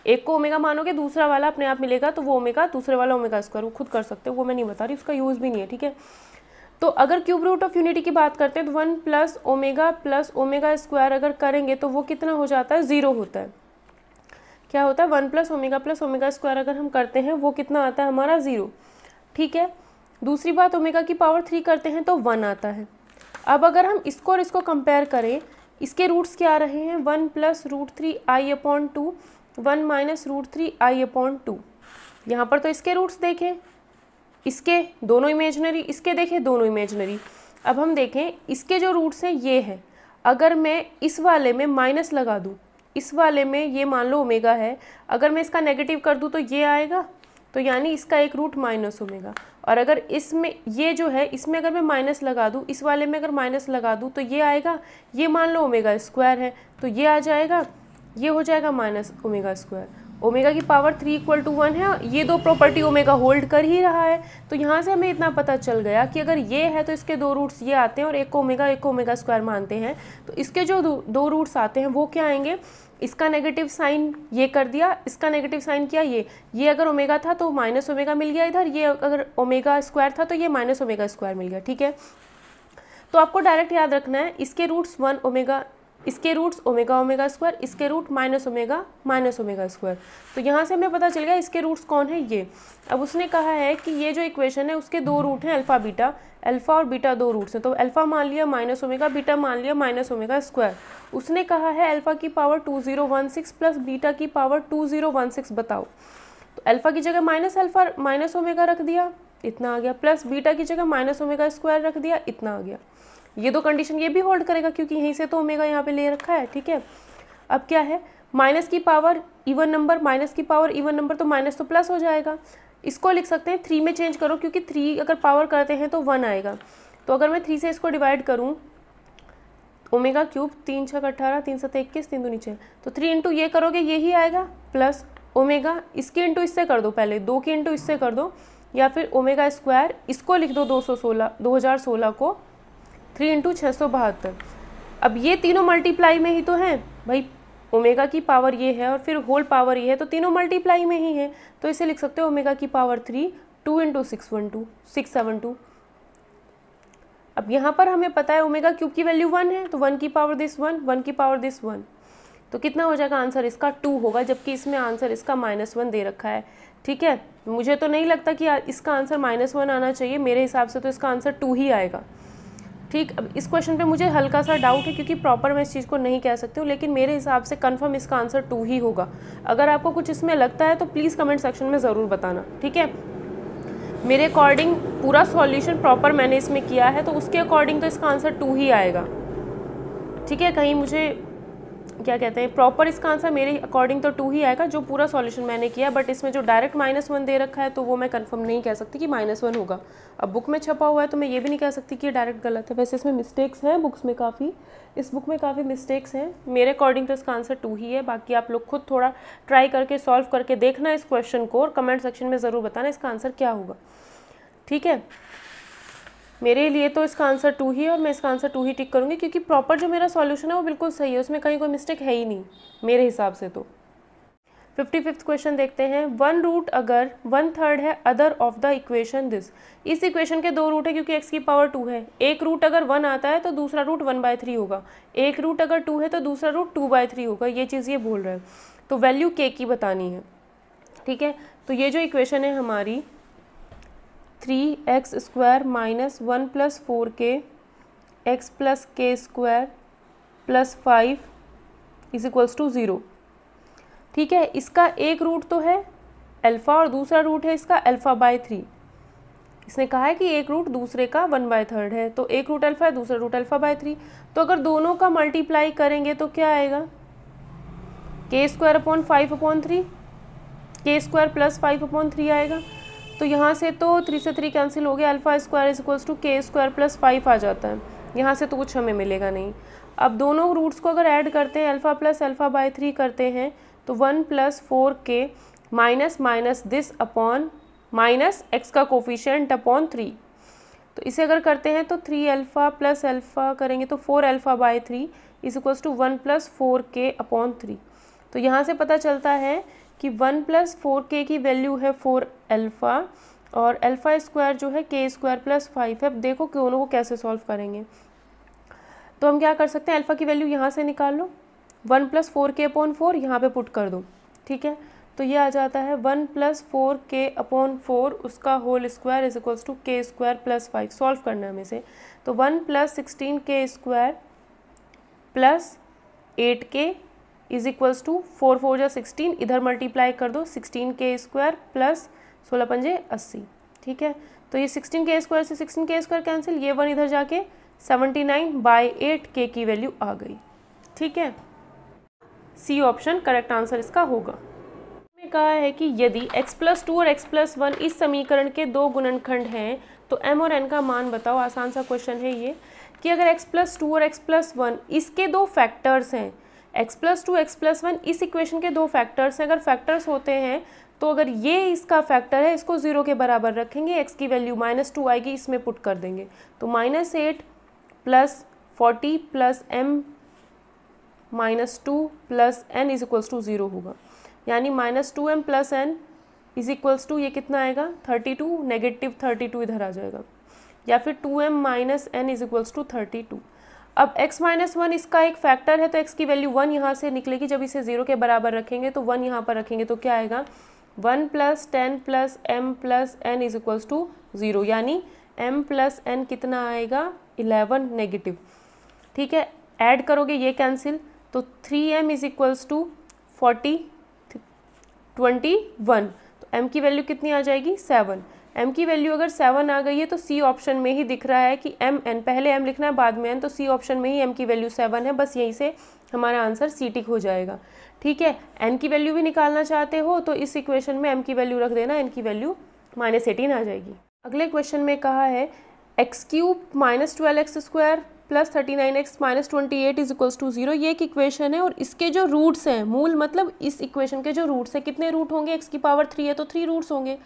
एक को ओमेगा मानोगे, दूसरा वाला अपने आप मिलेगा तो वो ओमेगा, दूसरे वाला ओमेगा², वो खुद कर सकते हो, वो मैं नहीं बता रही, उसका यूज़ भी नहीं है। ठीक है, तो अगर क्यूब रूट ऑफ यूनिटी की बात करते हैं तो 1 + ओमेगा + ओमेगा² अगर करेंगे तो वो कितना हो जाता है, 0 होता है। क्या होता है, 1 + ओमेगा + ओमेगा² अगर हम करते हैं वो कितना आता है हमारा, 0। ठीक है, दूसरी बात, ओमेगा की पावर 3 करते हैं तो 1 आता है। अब अगर हम इसको और इसको कंपेयर करें, इसके रूट्स क्या आ रहे हैं, 1 + √3i/2, 1 - √3i/2। यहाँ पर तो इसके रूट्स देखें, इसके दोनों इमेजनरी, इसके देखें दोनों इमेजनरी। अब हम देखें इसके जो रूट्स हैं ये है, अगर मैं इस वाले में माइनस लगा दूं, इस वाले में ये मान लो ओमेगा है, अगर मैं इसका नेगेटिव कर दूं तो ये आएगा, तो यानी इसका एक रूट -ओमेगा। और अगर इसमें ये जो है, इसमें अगर मैं माइनस लगा दूं, इस वाले में अगर माइनस लगा दूं तो ये आएगा, ये मान लो ओमेगा² है तो ये आ जाएगा, ये हो जाएगा -ओमेगा²। ओमेगा की पावर 3 = 1 है, ये दो प्रॉपर्टी ओमेगा होल्ड कर ही रहा है। तो यहाँ से हमें इतना पता चल गया कि अगर ये है तो इसके 2 रूट्स ये आते हैं, और एक को ओमेगा एक को ओमेगा² मानते हैं, तो इसके जो 2 रूट्स आते हैं वो क्या आएंगे, इसका नेगेटिव साइन ये कर दिया, इसका नेगेटिव साइन किया, ये अगर ओमेगा था तो -ओमेगा मिल गया इधर, ये अगर ओमेगा² था तो ये -ओमेगा² मिल गया। ठीक है, तो आपको डायरेक्ट याद रखना है, इसके रूट्स 1 ओमेगा, इसके रूट्स ओमेगा ओमेगा स्क्वायर, इसके रूट माइनस ओमेगा स्क्वायर। तो यहाँ से हमें पता चल गया इसके रूट्स कौन है, ये। अब उसने कहा है कि ये जो इक्वेशन है उसके दो रूट हैं अल्फ़ा बीटा, अल्फ़ा और बीटा दो रूट्स हैं। तो अल्फ़ा मान लिया माइनस ओमेगा, बीटा मान लिया माइनस ओमेगा स्क्वायर। उसने कहा है अल्फ़ा की पावर 2016 प्लस बीटा की पावर 2016 बताओ। तो अल्फ़ा की जगह माइनस ओमेगा रख दिया, इतना आ गया, प्लस बीटा की जगह माइनस ओमेगा स्क्वायर रख दिया, इतना आ गया। ये दो कंडीशन ये भी होल्ड करेगा क्योंकि यहीं से तो ओमेगा यहाँ पे ले रखा है, ठीक है। अब क्या है, माइनस की पावर इवन नंबर, माइनस की पावर इवन नंबर तो माइनस तो प्लस हो जाएगा। इसको लिख सकते हैं 3 में चेंज करो क्योंकि 3 अगर पावर करते हैं तो 1 आएगा। तो अगर मैं 3 से इसको डिवाइड करूँ, ओमेगा क्यूब 3 छक 18, 3 7 21, 3 दूनी 6, तो 3 इंटू ये करोगे यही आएगा, प्लस ओमेगा इसकी इंटू इससे कर दो, पहले 2 की इंटू इससे कर दो, या फिर ओमेगा स्क्वायर इसको लिख दो 2016 को 3 इंटू 672। अब ये तीनों मल्टीप्लाई में ही तो हैं भाई, ओमेगा की पावर ये है और फिर होल पावर ये है, तो तीनों मल्टीप्लाई में ही है। तो इसे लिख सकते हो ओमेगा की पावर 3, 2 इंटू 672। अब यहाँ पर हमें पता है ओमेगा क्यूब की वैल्यू 1 है, तो 1 की पावर दिस 1, 1 की पावर दिस 1, तो कितना हो जाएगा आंसर इसका 2 होगा, जबकि इसमें आंसर इसका -1 दे रखा है, ठीक है। मुझे तो नहीं लगता कि इसका आंसर -1 आना चाहिए, मेरे हिसाब से तो इसका आंसर 2 ही आएगा, ठीक। अब इस क्वेश्चन पे मुझे हल्का सा डाउट है क्योंकि प्रॉपर मैं इस चीज़ को नहीं कह सकती हूँ, लेकिन मेरे हिसाब से कंफर्म इसका आंसर 2 ही होगा। अगर आपको कुछ इसमें लगता है तो प्लीज़ कमेंट सेक्शन में ज़रूर बताना, ठीक है। मेरे अकॉर्डिंग पूरा सॉल्यूशन प्रॉपर मैंने इसमें किया है, तो उसके अकॉर्डिंग तो इसका आंसर 2 ही आएगा, ठीक है। कहीं मुझे क्या कहते हैं, प्रॉपर इसका आंसर मेरे अकॉर्डिंग तो 2 ही आएगा, जो पूरा सॉल्यूशन मैंने किया। बट इसमें जो डायरेक्ट -1 दे रखा है तो वो मैं कंफर्म नहीं कह सकती कि -1 होगा। अब बुक में छपा हुआ है तो मैं ये भी नहीं कह सकती कि ये डायरेक्ट गलत है। वैसे इसमें मिस्टेक्स हैं बुक्स में काफ़ी, इस बुक में काफ़ी मिस्टेक्स हैं। मेरे अकॉर्डिंग तो इसका आंसर 2 ही है। बाकी आप लोग खुद थोड़ा ट्राई करके सॉल्व करके देखना इस क्वेश्चन को और कमेंट सेक्शन में ज़रूर बताना इसका आंसर क्या होगा, ठीक है। मेरे लिए तो इसका आंसर 2 ही है और मैं इसका आंसर 2 ही टिक करूँगी क्योंकि प्रॉपर जो मेरा सॉल्यूशन है वो बिल्कुल सही है, उसमें कहीं कोई मिस्टेक है ही नहीं मेरे हिसाब से। तो 55th क्वेश्चन देखते हैं। 1 रूट अगर 1/3 है other of the equation this. इस इक्वेशन के 2 रूट है क्योंकि x की पावर 2 है। एक रूट अगर 1 आता है तो दूसरा रूट 1/3 होगा, एक रूट अगर 2 है तो दूसरा रूट 2/3 होगा, ये चीज़ ये बोल रहे हैं। तो वैल्यू k की बतानी है, ठीक है। तो ये जो इक्वेशन है हमारी 3x square minus 1 plus 4k x plus k square plus 5 is equals to 0, ठीक है। इसका एक रूट तो है अल्फ़ा और दूसरा रूट है इसका α/3। इसने कहा है कि एक रूट दूसरे का 1/3 है, तो एक रूट अल्फ़ा है दूसरा रूट α/3। तो अगर दोनों का मल्टीप्लाई करेंगे तो क्या आएगा, k square upon 5/3, k square plus 5/3 आएगा। तो यहाँ से तो 3 से 3 कैंसिल हो गया, alpha square is equals to k square plus 5 आ जाता है। यहाँ से तो कुछ हमें मिलेगा नहीं। अब दोनों रूट्स को अगर ऐड करते हैं, अल्फ़ा प्लस α/3 करते हैं तो 1 plus 4k minus minus this upon minus x का कोफिशिएंट अपॉन 3। तो इसे अगर करते हैं तो 3α प्लस अल्फ़ा करेंगे तो 4α/3 is equals to 1 plus 4k upon 3। तो यहाँ से पता चलता है कि 1 प्लस 4k की वैल्यू है 4α और अल्फ़ा स्क्वायर जो है k स्क्वायर प्लस 5 है। अब देखो कि दोनों को कैसे सॉल्व करेंगे। तो हम क्या कर सकते हैं, अल्फ़ा की वैल्यू यहाँ से निकाल लो, 1 प्लस 4k अपॉन 4 यहाँ पे पुट कर दो, ठीक है। तो ये आ जाता है 1 प्लस 4k अपॉन 4 उसका whole square is equals to k square plus 5। Solve करना है हमें से। तो 1 plus 16k square plus 8k is equals to 4 4 जा 16, इधर मल्टीप्लाई कर दो 16k स्क्वायर प्लस 16 पंजे 80, ठीक है। तो ये 16k स्क्वायर से 16k स्क्वायर कैंसिल, ये 1 इधर जाके 79/8k की वैल्यू आ गई, ठीक है। सी ऑप्शन करेक्ट आंसर इसका होगा। में कहा है कि यदि x+2 और x+1 इस समीकरण के 2 गुणनखंड हैं तो m और n का मान बताओ। आसान सा क्वेश्चन है ये कि अगर x+2 और x+1 इसके 2 फैक्टर्स हैं, x+2 x+1 इस इक्वेशन के 2 फैक्टर्स हैं, अगर फैक्टर्स होते हैं तो अगर ये इसका फैक्टर है इसको 0 के बराबर रखेंगे, x की वैल्यू -2 आएगी, इसमें पुट कर देंगे। तो -8 plus 40 plus m -2 plus n is equals to 0 होगा, यानी -2m plus n is equals to ये कितना आएगा 32, नेगेटिव 32 इधर आ जाएगा, या फिर 2m minus n is equals to 32। अब x माइनस 1 इसका एक फैक्टर है, तो x की वैल्यू 1 यहाँ से निकलेगी। जब इसे 0 के बराबर रखेंगे तो 1 यहाँ पर रखेंगे तो क्या आएगा 1 + 10 + m + n = 0, यानी m + n कितना आएगा 11 नेगेटिव। ठीक है, ऐड करोगे ये कैंसिल, तो 3m = 21, तो m की वैल्यू कितनी आ जाएगी 7। m की वैल्यू अगर 7 आ गई है तो c ऑप्शन में ही दिख रहा है कि mn, पहले m लिखना है बाद में n, तो c ऑप्शन में ही m की वैल्यू 7 है। बस यहीं से हमारा आंसर सी टिक हो जाएगा। ठीक है, n की वैल्यू भी निकालना चाहते हो तो इस इक्वेशन में m की वैल्यू रख देना, n की वैल्यू -18 आ जाएगी। अगले क्वेश्चन में कहा है x³ - 12x² + 39x - 28 = 0। ये एक इक्वेशन है और इसके जो रूट्स हैं, मूल मतलब इस इक्वेशन के जो रूट्स हैं, कितने रूट होंगे, x की पावर 3 है तो 3 रूट्स होंगे,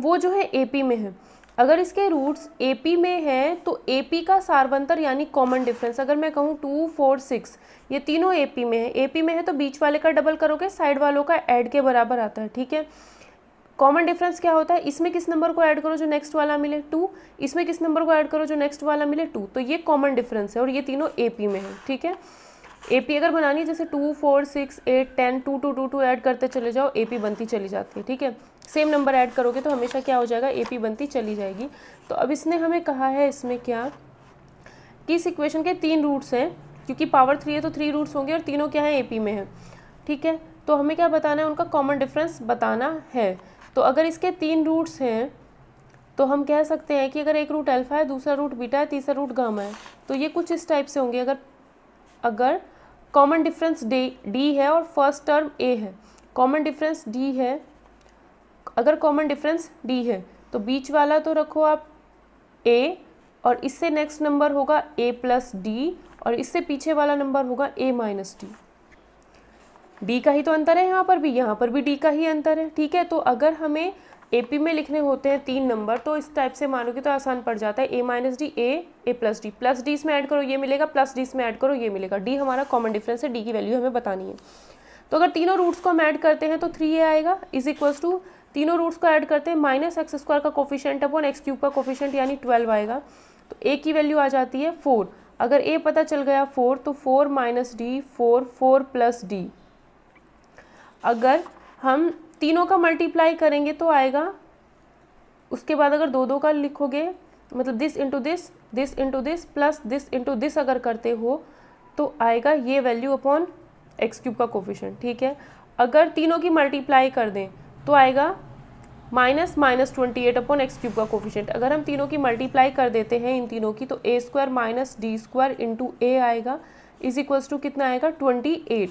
वो जो है AP में है। अगर इसके रूट्स AP में है तो AP का सार्वंतर यानी कॉमन डिफरेंस, अगर मैं कहूँ 2, 4, 6, ये तीनों AP में है। AP में है तो बीच वाले का डबल करोगे, साइड वालों का ऐड के बराबर आता है। ठीक है, कॉमन डिफरेंस क्या होता है, इसमें किस नंबर को ऐड करो जो नेक्स्ट वाला मिले 2, इसमें किस नंबर को ऐड करो जो नेक्स्ट वाला मिले 2, तो ये कॉमन डिफरेंस है और ये तीनों AP में है। ठीक है, AP अगर बनानी है जैसे 2, 4, 6, 8, 10, 2, 2, 2, 2 ऐड करते चले जाओ, AP बनती चली जाती है। ठीक है, सेम नंबर ऐड करोगे तो हमेशा क्या हो जाएगा, AP बनती चली जाएगी। तो अब इसने हमें कहा है इसमें क्या कि इस इक्वेशन के 3 रूट्स हैं, क्योंकि पावर 3 है तो 3 रूट्स होंगे और तीनों क्या है AP में है। ठीक है, तो हमें क्या बताना है, उनका कॉमन डिफरेंस बताना है। तो अगर इसके 3 रूट्स हैं तो हम कह सकते हैं कि अगर एक रूट अल्फा है, दूसरा रूट बीटा है, तीसरा रूट गामा है, तो ये कुछ इस टाइप से होंगे। अगर कॉमन डिफरेंस डी है और फर्स्ट टर्म ए है, कॉमन डिफरेंस डी है, अगर कॉमन डिफरेंस डी है तो बीच वाला तो रखो आप ए और इससे नेक्स्ट नंबर होगा a + d और इससे पीछे वाला नंबर होगा a - d। d का ही तो अंतर है, यहाँ पर भी d का ही अंतर है। ठीक है, तो अगर हमें AP में लिखने होते हैं 3 नंबर तो इस टाइप से मानोगे तो आसान पड़ जाता है, a - d, a + d, plus d इसमें ऐड करो ये मिलेगा, प्लस d इसमें ऐड करो ये मिलेगा। d हमारा कॉमन डिफरेंस है, d की वैल्यू हमें बतानी है। तो अगर तीनों रूट्स को हम ऐड करते हैं तो 3a आएगा = तीनों रूट्स को ऐड करते हैं -x² का कोफिशिएंट अपॉन x³ का कोफिशिएंट यानी 12 आएगा। तो a की वैल्यू आ जाती है 4। अगर a पता चल गया 4 तो 4 - d 4, 4 + d। अगर हम तीनों का मल्टीप्लाई करेंगे तो आएगा, उसके बाद अगर 2 का लिखोगे मतलब this into this plus this into this अगर करते हो तो आएगा ये वैल्यू अपॉन x³ का कोफिशिएंट। ठीक है, अगर तीनों की मल्टीप्लाई कर दें तो आएगा -28 अपॉन x³ का कोफिशिएंट। अगर हम तीनों की मल्टीप्लाई कर देते हैं इन तीनों की तो a² - d² इंटू a आएगा = कितना आएगा 28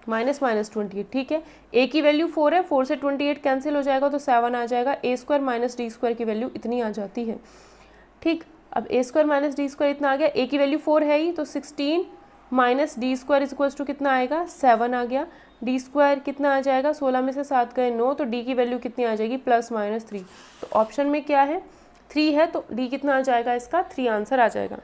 -28। ठीक है, a की वैल्यू 4 है, 4 से 28 कैंसिल हो जाएगा तो 7 आ जाएगा, a² - d² की वैल्यू इतनी आ जाती है। ठीक, अब a² - d² इतना आ गया, a की वैल्यू 4 है ही तो 16 - d² कितना आएगा 7 आ गया, d² कितना आ जाएगा 16 में से 7 गए 9, तो d की वैल्यू कितनी आ जाएगी +-3। तो ऑप्शन में क्या है 3 है तो d कितना आ जाएगा इसका 3 आंसर आ जाएगा।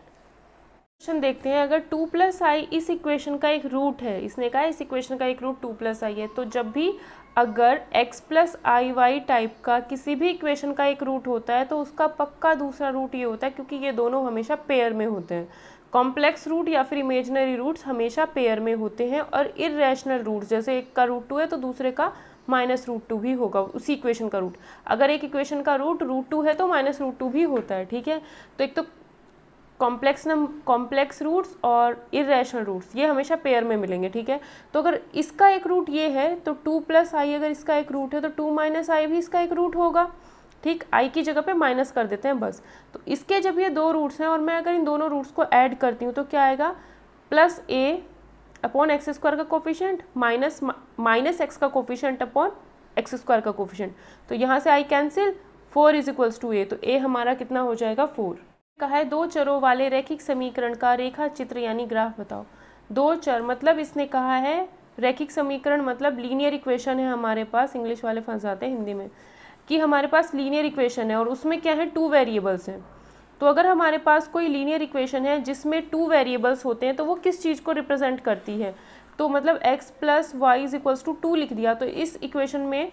क्वेश्चन देखते हैं, अगर 2 + i इस इक्वेशन का एक रूट है, इसने कहा इस इक्वेशन का एक रूट 2 + i है, तो जब भी अगर x + iy टाइप का किसी भी इक्वेशन का एक रूट होता है तो उसका पक्का दूसरा रूट ये होता है, क्योंकि ये दोनों हमेशा पेयर में होते हैं। कॉम्प्लेक्स रूट या फिर इमेजिनरी रूट्स हमेशा पेयर में होते हैं और इर्रेशनल रूट्स जैसे एक का रूट 2 है तो दूसरे का -√2 भी होगा उसी इक्वेशन का रूट। अगर एक इक्वेशन का रूट √2 है तो -√2 भी होता है। ठीक है, तो एक तो कॉम्प्लेक्स रूट्स और इर्रेशनल रूट्स ये हमेशा पेयर में मिलेंगे। ठीक है, तो अगर इसका एक रूट ये है तो 2 + i अगर इसका एक रूट है तो 2 - i भी इसका एक रूट होगा। ठीक, i की जगह पे माइनस कर देते हैं बस। तो इसके जब ये 2 रूट्स हैं और मैं अगर इन दोनों रूट्स को ऐड करती हूँ तो क्या आएगा +a अपॉन x² का कोफिशिएंट माइनस x का कोफिशिएंट अपॉन x² का कोफिशिएंट। तो यहाँ से i कैंसिल, 4 = a, तो a हमारा कितना हो जाएगा 4। कहा है 2 चरों वाले रैखिक समीकरण का रेखा चित्र यानी ग्राफ बताओ। 2 चर मतलब इसने कहा है रैखिक समीकरण मतलब लीनियर इक्वेशन है हमारे पास, इंग्लिश वाले फंस जाते हैं हिंदी में कि हमारे पास लीनियर इक्वेशन है और उसमें क्या है 2 वेरिएबल्स हैं। तो अगर हमारे पास कोई लीनियर इक्वेशन है जिसमें 2 वेरिएबल्स होते हैं तो वो किस चीज़ को रिप्रेजेंट करती है, तो मतलब x + y = 2 लिख दिया। तो इस इक्वेशन में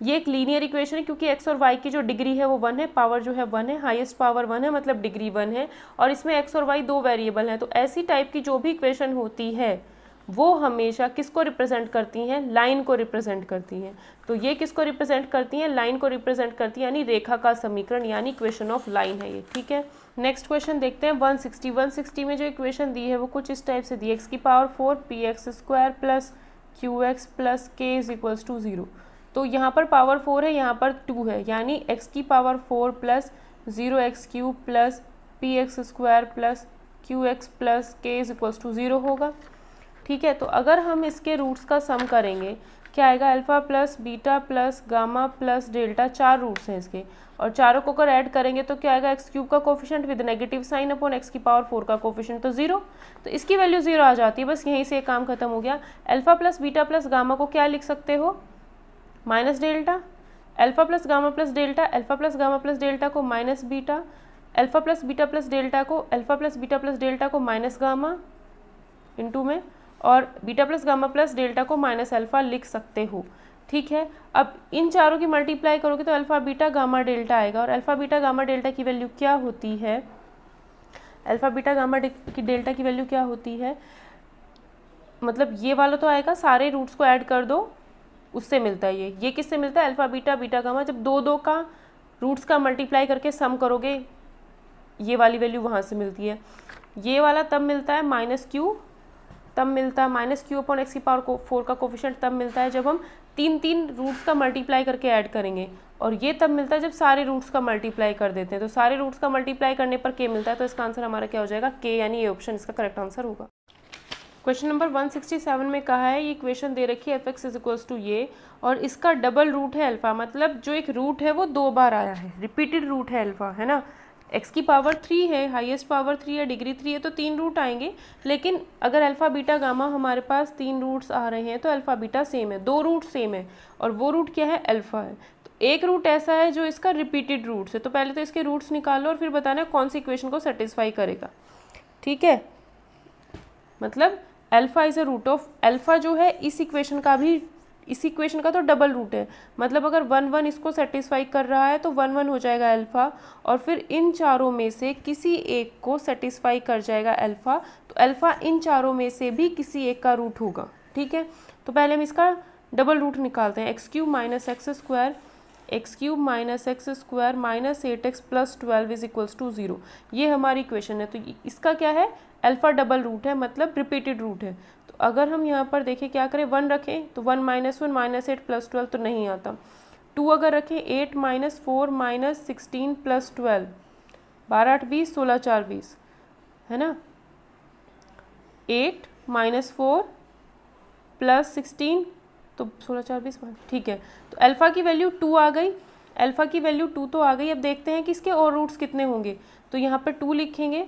ये एक लीनियर इक्वेशन है क्योंकि x और y की जो डिग्री है वो 1 है, पावर जो है 1 है, हाईएस्ट पावर 1 है, मतलब डिग्री 1 है, और इसमें x और y दो वेरिएबल हैं। तो ऐसी टाइप की जो भी इक्वेशन होती है वो हमेशा किसको रिप्रेजेंट करती हैं? लाइन को रिप्रेजेंट करती हैं। तो ये किसको रिप्रेजेंट करती हैं? लाइन को रिप्रेजेंट करती है, यानी रेखा का समीकरण, यानी इक्वेशन ऑफ लाइन है ये। ठीक है, नेक्स्ट क्वेश्चन देखते हैं 160 में जो इक्वेशन दी है वो कुछ इस टाइप से दी है, x की power 4 px² plus qx plus k is equals to 0। तो यहाँ पर पावर 4 है, यहाँ पर 2 है, यानी x की power 4 plus 0x³ plus px² plus qx plus k is equals to 0 होगा। ठीक है, तो अगर हम इसके रूट्स का सम करेंगे क्या आएगा? Alpha plus beta plus gamma plus delta, 4 roots हैं इसके, और चारों को अगर ऐड करेंगे तो क्या आएगा? x³ का coefficient with negative sine upon x की पावर 4 का कोफिशिएंट, तो 0। तो इसकी वैल्यू 0 आ जाती है, बस यहीं से काम खत्म हो गया। Alpha plus beta plus gamma को क्या लिख सकते हो? Minus delta. Alpha plus gamma plus delta, alpha plus gamma plus delta को minus beta, alpha plus beta plus delta को alpha plus beta plus delta को माइनस गामा इंटू में, और beta plus gamma plus delta को माइनस अल्फ़ा लिख सकते हो। ठीक है, अब इन चारों की मल्टीप्लाई करोगे तो अल्फ़ा बीटा गामा डेल्टा आएगा, और अल्फ़ा बीटा गामा डेल्टा की वैल्यू क्या होती है? अल्फ़ा बीटा गामा की डेल्टा की वैल्यू क्या होती है? मतलब ये वाला तो आएगा, सारे रूट्स को ऐड कर दो उससे मिलता है ये किससे मिलता है? अल्फ़ा बीटा बीटा गामा, जब दो का रूट्स का मल्टीप्लाई करके सम करोगे ये वाली वैल्यू वहाँ से मिलती है। ये वाला तब मिलता है -q, तब मिलता है -q अपॉन x की पावर 4 का कोफिशिएंट तब मिलता है जब हम तीन रूट्स का मल्टीप्लाई करके ऐड करेंगे, और ये तब मिलता है जब सारे रूट्स का मल्टीप्लाई कर देते हैं। तो सारे रूट्स का मल्टीप्लाई करने पर k मिलता है, तो इसका आंसर हमारा क्या हो जाएगा? k, यानी ये ऑप्शन इसका करेक्ट आंसर होगा। क्वेश्चन नंबर 167 में कहा है, ये इक्वेशन दे रखी है f(x) इज इक्वल्स टू ये, और इसका डबल रूट है अल्फ़ा, मतलब जो एक रूट है वो 2 बार आया है, रिपीटेड रूट है अल्फ़ा, है ना। x की पावर 3 है, हाईएस्ट पावर 3 है, डिग्री 3 है, तो 3 रूट आएंगे। लेकिन अगर अल्फ़ा बीटा गामा हमारे पास 3 रूट्स आ रहे हैं तो अल्फ़ा बीटा सेम है, 2 रूट सेम है, और वो रूट क्या है? अल्फ़ा है। तो एक रूट ऐसा है जो इसका रिपीटेड रूट्स है, तो पहले तो इसके रूट्स निकालो और फिर बताना कौन सी इक्वेशन को सेटिस्फाई करेगा। ठीक है, मतलब alpha is a root of, alpha जो है इस इक्वेशन का भी, इस इक्वेशन का तो डबल रूट है, मतलब अगर 1 1 इसको सेटिस्फाई कर रहा है तो 1 1 हो जाएगा अल्फ़ा, और फिर इन चारों में से किसी एक को सेटिस्फाई कर जाएगा अल्फ़ा, तो अल्फ़ा इन चारों में से भी किसी एक का रूट होगा। ठीक है, तो पहले हम इसका डबल रूट निकालते हैं। x³ minus x² minus x² minus 8x plus 12 is equals to 0, ये हमारी इक्वेशन है। तो इसका क्या है? अल्फ़ा डबल रूट है, मतलब रिपीटेड रूट है। तो अगर हम यहाँ पर देखें क्या करें, 1 रखें तो 1 -1 माइनस 8 प्लस 12 तो नहीं आता। 2 अगर रखें 8 माइनस 4 माइनस 16 प्लस 12, 12 8 20, 16 4 20, है ना। 8 माइनस 4 प्लस 16 तो 16 4 20, ठीक है। तो अल्फ़ा की वैल्यू 2 आ गई, अल्फ़ा की वैल्यू 2 तो आ गई। अब देखते हैं कि इसके और रूट्स कितने होंगे, तो यहाँ पर 2 लिखेंगे,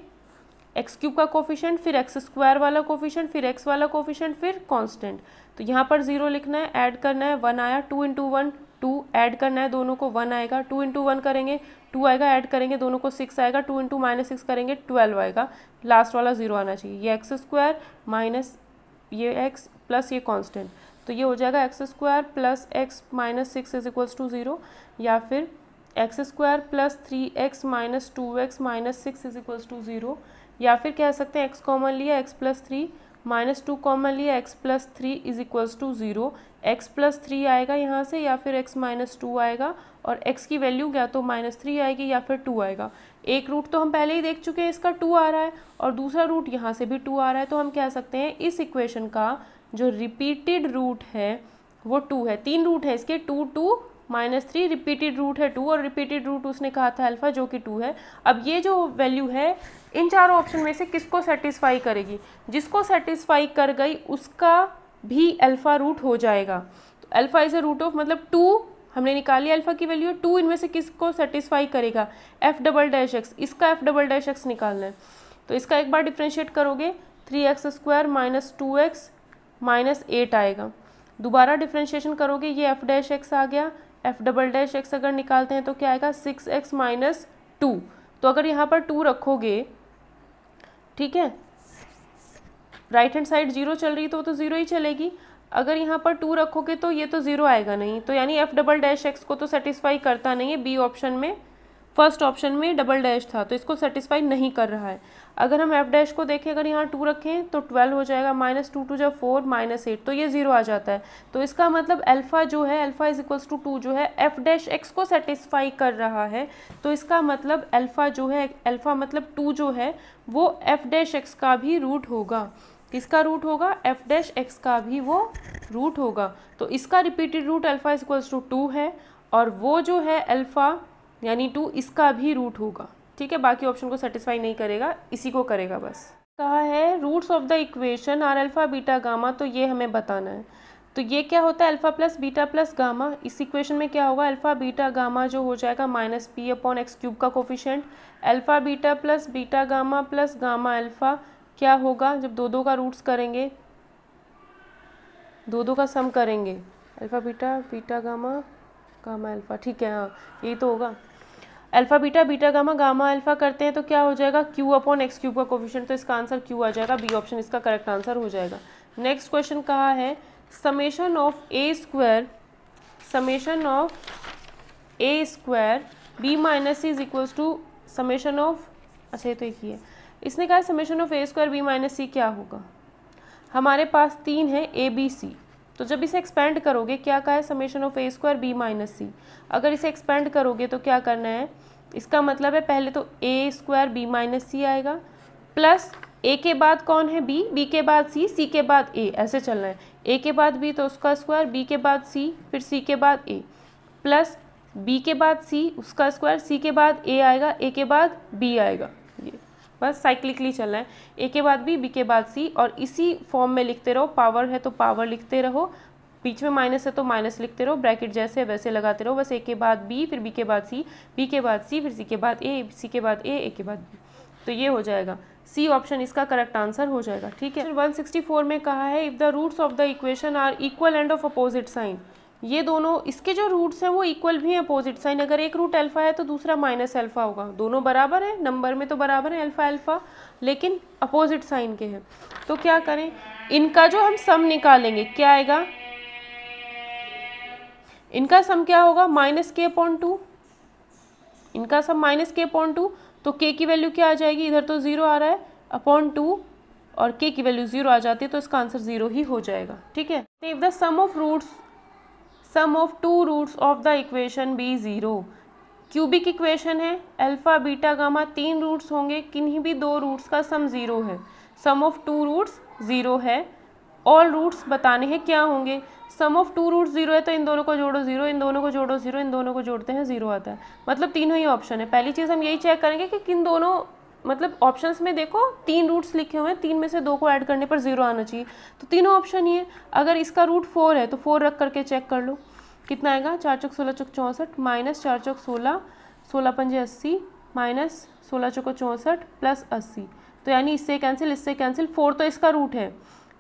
x³ का कोफिशिएंट, फिर x² वाला कोफिशिएंट, फिर x वाला कोफिशिएंट, फिर कांस्टेंट। तो यहाँ पर 0 लिखना है, ऐड करना है, 1 आया, 2 × 1 2, ऐड करना है दोनों को, 1 आएगा, 2 × 1 करेंगे 2 आएगा, ऐड करेंगे दोनों को 6 आएगा, 2 × -6 करेंगे 12 आएगा, लास्ट वाला 0 आना चाहिए। ये x² माइनस ये x प्लस ये कांस्टेंट, तो ये हो जाएगा x² plus x minus 6 is equals to 0, या फिर x² plus 3x minus 2x minus 6 is equals to 0, या फिर कह सकते हैं x कॉमन लिया, x प्लस 3 माइनस 2 कॉमन लिया, x plus 3 is equals to 0, x plus 3 आएगा यहाँ से, या फिर x माइनस 2 आएगा, और x की वैल्यू या तो -3 आएगी या फिर 2 आएगा। एक रूट तो हम पहले ही देख चुके हैं, इसका 2 आ रहा है, और दूसरा रूट यहाँ से भी 2 आ रहा है, तो हम कह सकते हैं इस इक्वेशन का जो रिपीटेड रूट है वो 2 है। 3 रूट है इसके, 2 2 -3, रिपीटेड रूट है 2, और रिपीटेड रूट उसने कहा था अल्फ़ा, जो कि 2 है। अब ये जो वैल्यू है इन चारों ऑप्शन में से किसको सेटिस्फाई करेगी? जिसको सेटिस्फाई कर गई उसका भी अल्फ़ा रूट हो जाएगा। तो alpha is a root of, मतलब 2 हमने निकाली अल्फ़ा की वैल्यू, 2 इनमें से किसको सेटिस्फाई करेगा? f'-x, इसका f'-x निकालना है। तो इसका एक बार डिफ्रेंशिएट करोगे, 3x² माइनस 2x माइनस 8 आएगा। दोबारा डिफ्रेंशिएशन करोगे, ये f'-x आ गया, f'-x अगर निकालते हैं तो क्या आएगा? 6x minus 2। तो अगर यहाँ पर 2 रखोगे, ठीक है, राइट हैंड साइड 0 चल रही तो वो तो 0 ही चलेगी। अगर यहाँ पर 2 रखोगे तो ये तो 0 आएगा नहीं, तो यानी एफ डबल डैश एक्स को तो सेटिस्फाई करता नहीं है। बी ऑप्शन में, फर्स्ट ऑप्शन में डबल डैश था तो इसको सेटिस्फाई नहीं कर रहा है। अगर हम एफ डैश को देखें, अगर यहाँ 2 रखें तो 12 हो जाएगा, -2 2 4 -8, तो ये 0 आ जाता है। तो इसका मतलब अल्फ़ा जो है, अल्फ़ा इज इक्वल्स टू 2 जो है एफ डैश एक्स को सेटिस्फाई कर रहा है। तो इसका मतलब अल्फ़ा जो है, अल्फ़ा मतलब 2 जो है वो एफ डैश एक्स का भी रूट होगा। किसका रूट होगा? एफ डैश एक्स का भी वो रूट होगा। तो इसका repeated root alpha is equals to 2 है, और वो जो है अल्फ़ा यानी 2 इसका भी रूट होगा। ठीक है, बाकी ऑप्शन को सेटिस्फाई नहीं करेगा, इसी को करेगा बस। कहा है roots of the equation are alpha beta gamma, तो ये हमें बताना है। तो ये क्या होता है? Alpha plus beta plus gamma. इस इक्वेशन में क्या होगा? अल्फ़ा बीटा गामा जो हो जाएगा -p/x³ का coefficient, alpha beta plus beta gamma plus gamma alpha क्या होगा? जब दो का रूट्स करेंगे, दो का सम करेंगे, alpha beta beta gamma gamma alpha, ठीक है, हाँ यही तो होगा। Alpha beta beta gamma gamma alpha करते हैं तो क्या हो जाएगा? q/x³ का कोफिशिएंट, तो इसका आंसर q आ जाएगा। बी ऑप्शन इसका करेक्ट आंसर हो जाएगा। नेक्स्ट क्वेश्चन कहा है summation of a square b minus c is equals to summation of, अच्छा ये तो एक ही है। इसने कहा summation of a square b minus c क्या होगा? हमारे पास 3 है ए बी सी, तो जब इसे एक्सपेंड करोगे, क्या कहा है? Summation of a square b minus c. अगर इसे एक्सपेंड करोगे तो क्या करना है? इसका मतलब है पहले तो ए स्क्वायर बी माइनस सी आएगा, प्लस ए के बाद कौन है? बी, बी के बाद सी, सी के बाद ए, ऐसे चलना है। ए के बाद बी तो उसका स्क्वायर, बी के बाद सी, फिर सी के बाद ए, प्लस बी के बाद सी उसका स्क्वायर, सी के बाद ए आएगा, ए के बाद बी आएगा। ये बस साइक्लिकली चलना है, ए के बाद बी, बी के बाद सी, और इसी फॉर्म में लिखते रहो। पावर है तो पावर लिखते रहो, बीच में माइनस है तो माइनस लिखते रहो, ब्रैकेट जैसे वैसे लगाते रहो। बस ए के बाद बी, फिर बी के बाद सी, बी के बाद सी, फिर सी के बाद ए, सी के बाद ए के बाद बी, तो ये हो जाएगा। सी ऑप्शन इसका करेक्ट आंसर हो जाएगा। ठीक है, 164 में कहा है if the roots of the equation are equal and of opposite sign. ये दोनों इसके जो रूट्स हैं वो इक्वल भी हैं, अपोजिट साइन। अगर एक रूट अल्फ़ा है तो दूसरा माइनस अल्फ़ा होगा। दोनों बराबर है, नंबर में तो बराबर है अल्फ़ा अल्फ़ा, लेकिन अपोजिट साइन के हैं। तो क्या करें? इनका जो हम सम निकालेंगे क्या आएगा? इनका सम क्या होगा? -k/2। इनका सम -k/2, तो k की वैल्यू क्या आ जाएगी? इधर तो 0 आ रहा है, /2, और k की वैल्यू 0 आ जाती है, तो इसका आंसर 0 ही हो जाएगा। ठीक है, if the sum of 2 roots of the equation be 0, cubic equation है, अल्फ़ा बीटा गामा 3 रूट्स होंगे, किन्हीं भी 2 रूट्स का सम 0 है। सम ऑफ 2 रूट्स 0 है, ऑल रूट्स बताने हैं क्या होंगे। सम ऑफ 2 रूट्स 0 है तो इन दोनों को जोड़ो 0, इन दोनों को जोड़ो 0, इन दोनों को जोड़ते हैं 0 आता है। मतलब तीनों ही ऑप्शन है। पहली चीज़ हम यही चेक करेंगे कि किन दोनों, मतलब ऑप्शंस में देखो 3 रूट्स लिखे हुए हैं, 3 में से 2 को ऐड करने पर 0 आना चाहिए, तो तीनों ऑप्शन ही है। अगर इसका रूट 4 है तो 4 रख करके चेक कर लो कितना आएगा। 4 चौक 16 चौक 64 माइनस 4 चौक 16, 16 पंजे 80 माइनस 16 चौक 64 प्लस 80, तो यानी इससे कैंसिल, इससे कैंसिल। 4 तो इसका रूट है,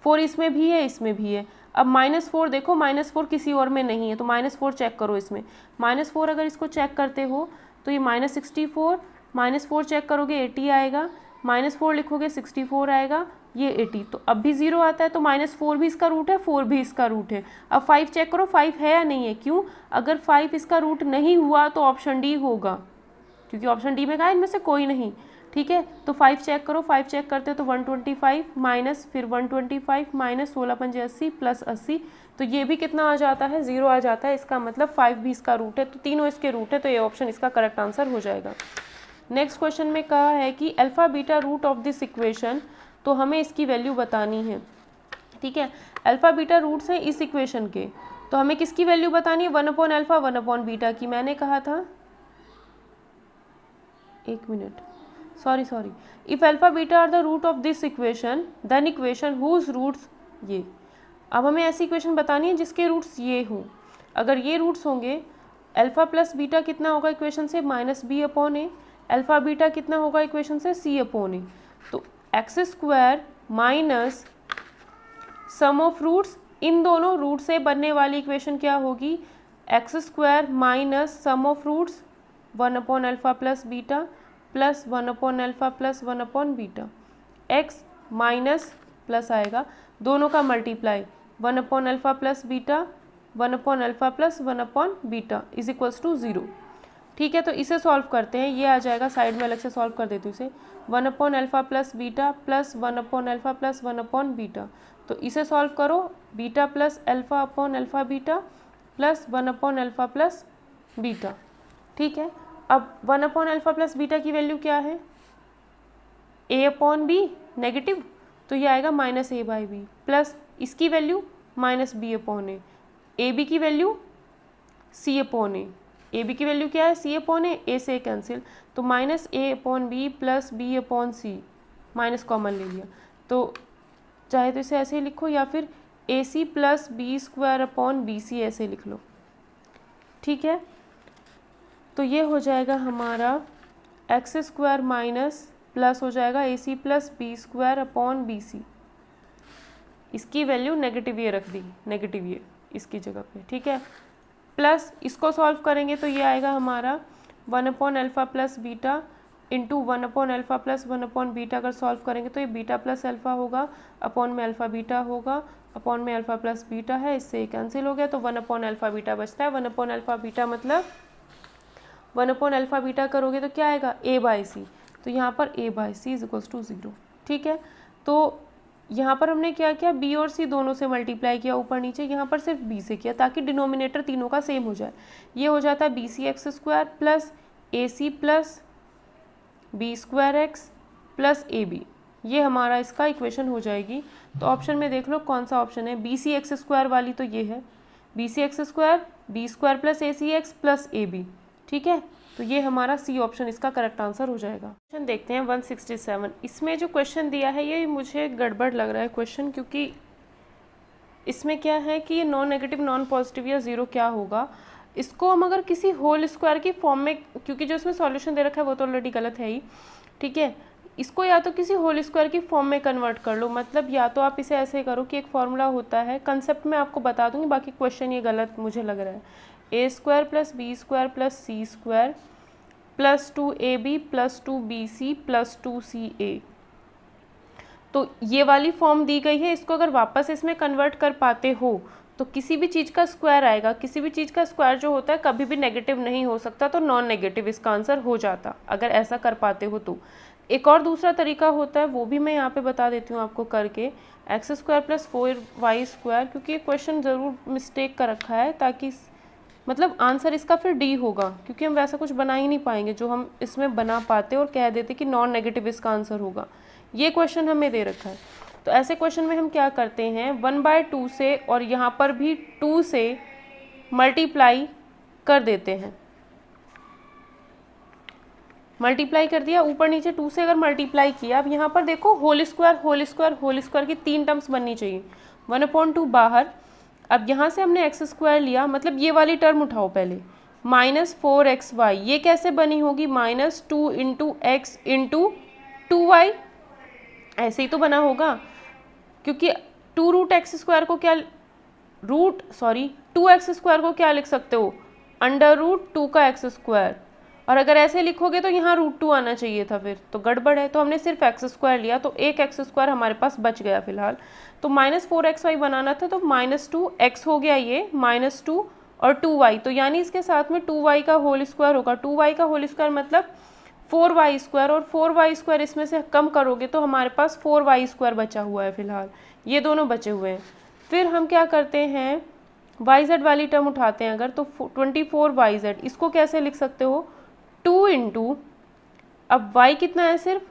4 इसमें भी है, इसमें भी है। अब -4 देखो, -4 किसी और में नहीं है, तो -4 चेक करो इसमें। -4 अगर इसको चेक करते हो तो ये -64, -4 चेक करोगे 80 आएगा, -4 लिखोगे 64 आएगा, ये 80, तो अब भी 0 आता है। तो -4 भी इसका रूट है, 4 भी इसका रूट है। अब 5 चेक करो 5 है या नहीं है। क्यों? अगर 5 इसका रूट नहीं हुआ तो ऑप्शन डी होगा, क्योंकि ऑप्शन डी में कहा इनमें से कोई नहीं। ठीक है, तो 5 चेक करो, 5 चेक करते हो तो 125 माइनस फिर 125 माइनस 16 पंजे 80 प्लस 80, तो ये भी कितना आ जाता है? 0 आ जाता है। इसका मतलब 5 भी इसका रूट है, तो तीनों इसके रूट है, तो ये ऑप्शन इसका करेक्ट आंसर हो जाएगा। नेक्स्ट क्वेश्चन में कहा है कि alpha beta root of this equation, तो हमें इसकी वैल्यू बतानी है। ठीक है, अल्फ़ा बीटा रूट्स हैं इस इक्वेशन के, तो हमें किसकी वैल्यू बतानी है? 1/अल्फ़ा 1/बीटा की। मैंने कहा था, एक minute, sorry, if alpha beta are the root of this equation then equation whose roots ये। अब हमें ऐसी इक्वेशन बतानी है जिसके रूट्स ये हों। अगर ये रूट्स होंगे, अल्फ़ा प्लस बीटा कितना होगा इक्वेशन से? -b/a। अल्फ़ा बीटा कितना होगा इक्वेशन से? c/a। तो x² minus sum of roots, इन दोनों रूट से बनने वाली इक्वेशन क्या होगी? x² minus sum of roots 1/अल्फ़ा प्लस बीटा प्लस 1/अल्फ़ा प्लस 1/बीटा। x माइनस प्लस आएगा, दोनों का multiply, 1 upon alpha plus beta, 1 upon alpha plus 1 upon beta is equals to 0। ठीक है, तो इसे सॉल्व करते हैं, ये आ जाएगा, साइड में अलग से सॉल्व कर देती हूँ इसे। 1 upon alpha plus beta plus 1 upon alpha plus 1 upon beta, तो इसे सॉल्व करो, beta plus alpha upon alpha beta plus 1 upon alpha plus beta. ठीक है, अब 1 अपॉन अल्फ़ा प्लस बीटा की वैल्यू क्या है, a अपॉन बी नेगेटिव, तो ये आएगा minus a by b, plus इसकी value minus b upon a b की value c upon a b की वैल्यू क्या है, सी अपॉन ए से कैंसिल, तो minus a upon b plus b upon c, minus common ले लिया, तो चाहे तो इसे ऐसे ही लिखो या फिर a c plus b square upon b c ऐसे लिख लो। ठीक है, तो ये हो जाएगा हमारा एक्स स्क्वायर माइनस प्लस हो जाएगा a c plus b square upon b c, इसकी वैल्यू नेगेटिव ये रख दी, नेगेटिव ये इसकी जगह पे। ठीक है, प्लस इसको सॉल्व करेंगे तो ये आएगा हमारा 1 upon alpha plus beta into 1 upon alpha plus 1 upon beta, अगर सॉल्व करेंगे तो ये बीटा प्लस अल्फ़ा होगा, अपॉन में अल्फ़ा बीटा होगा, अपॉन में अल्फ़ा प्लस बीटा है, इससे कैंसिल हो गया, तो 1 अपॉन अल्फ़ा बीटा बचता है। 1 अपॉन अल्फ़ा बीटा मतलब 1 अपॉन अल्फ़ा बीटा करोगे तो क्या आएगा, a बाई सी, तो यहाँ पर a by c is equals to 0। ठीक है, तो यहाँ पर हमने क्या किया, b और c दोनों से मल्टीप्लाई किया ऊपर नीचे, यहाँ पर सिर्फ b से किया ताकि डिनोमिनेटर तीनों का सेम हो जाए। ये हो जाता है b c x square plus a c plus b square x plus a b, ये हमारा इसका इक्वेशन हो जाएगी। तो ऑप्शन में देख लो कौन सा ऑप्शन है, बी सी एक्स स्क्वायर वाली, तो ये है b c x square b square plus a c x plus a b. ठीक है, तो ये हमारा सी ऑप्शन इसका करेक्ट आंसर हो जाएगा। क्वेश्चन देखते हैं 167, इसमें जो क्वेश्चन दिया है ये मुझे गड़बड़ लग रहा है क्वेश्चन, क्योंकि इसमें क्या है कि ये नॉन नेगेटिव नॉन पॉजिटिव या ज़ीरो क्या होगा, इसको हम अगर किसी होल स्क्वायर की फॉर्म में, क्योंकि जो इसमें सॉल्यूशन दे रखा है वो तो ऑलरेडी गलत है ही। ठीक है, इसको या तो किसी होल स्क्वायर की फॉर्म में कन्वर्ट कर लो, मतलब या तो आप इसे ऐसे करो कि एक फॉर्मूला होता है, कंसेप्ट में आपको बता दूंगी, बाकी क्वेश्चन ये गलत मुझे लग रहा है, a square plus b square plus c square plus 2ab plus 2bc plus 2ca, तो ये वाली फॉर्म दी गई है। इसको अगर वापस इसमें कन्वर्ट कर पाते हो तो किसी भी चीज़ का स्क्वायर आएगा, किसी भी चीज़ का स्क्वायर जो होता है कभी भी नेगेटिव नहीं हो सकता, तो नॉन नेगेटिव इसका आंसर हो जाता अगर ऐसा कर पाते हो तो। एक और दूसरा तरीका होता है, वो भी मैं यहाँ पे बता देती हूँ आपको करके, x square plus 4y square, क्योंकि ये क्वेश्चन ज़रूर मिस्टेक कर रखा है, ताकि मतलब आंसर इसका फिर डी होगा, क्योंकि हम वैसा कुछ बना ही नहीं पाएंगे जो हम इसमें बना पाते और कह देते कि नॉन नेगेटिव इसका आंसर होगा। ये क्वेश्चन हमें दे रखा है, तो ऐसे क्वेश्चन में हम क्या करते हैं, 1/2 से और यहाँ पर भी 2 से मल्टीप्लाई कर देते हैं। मल्टीप्लाई कर दिया, ऊपर नीचे 2 से अगर मल्टीप्लाई किया, अब यहाँ पर देखो whole square whole square whole square की 3 टर्म्स बननी चाहिए, 1/2 बाहर। अब यहाँ से हमने एक्स स्क्वायर लिया, मतलब ये वाली टर्म उठाओ पहले, -4xy, ये कैसे बनी होगी, -2 इंटू एक्स इंटू 2y, ऐसे ही तो बना होगा, क्योंकि 2x² को क्या 2x² को क्या लिख सकते हो, √2 का x², और अगर ऐसे लिखोगे तो यहाँ √2 आना चाहिए था, फिर तो गड़बड़ है। तो हमने सिर्फ x² लिया, तो एक x² हमारे पास बच गया फिलहाल, तो -4xy बनाना था, तो -2x हो गया, ये -2 और 2y, तो यानी इसके साथ में 2y का होल स्क्वायर होगा, 2y का होल स्क्वायर मतलब 4y², और 4y² इसमें से कम करोगे तो हमारे पास 4y² बचा हुआ है फिलहाल, ये दोनों बचे हुए हैं। फिर हम क्या करते हैं, yz वाली टर्म उठाते हैं अगर, तो 24yz, इसको कैसे लिख सकते हो, 2 इंटू, अब y कितना है, सिर्फ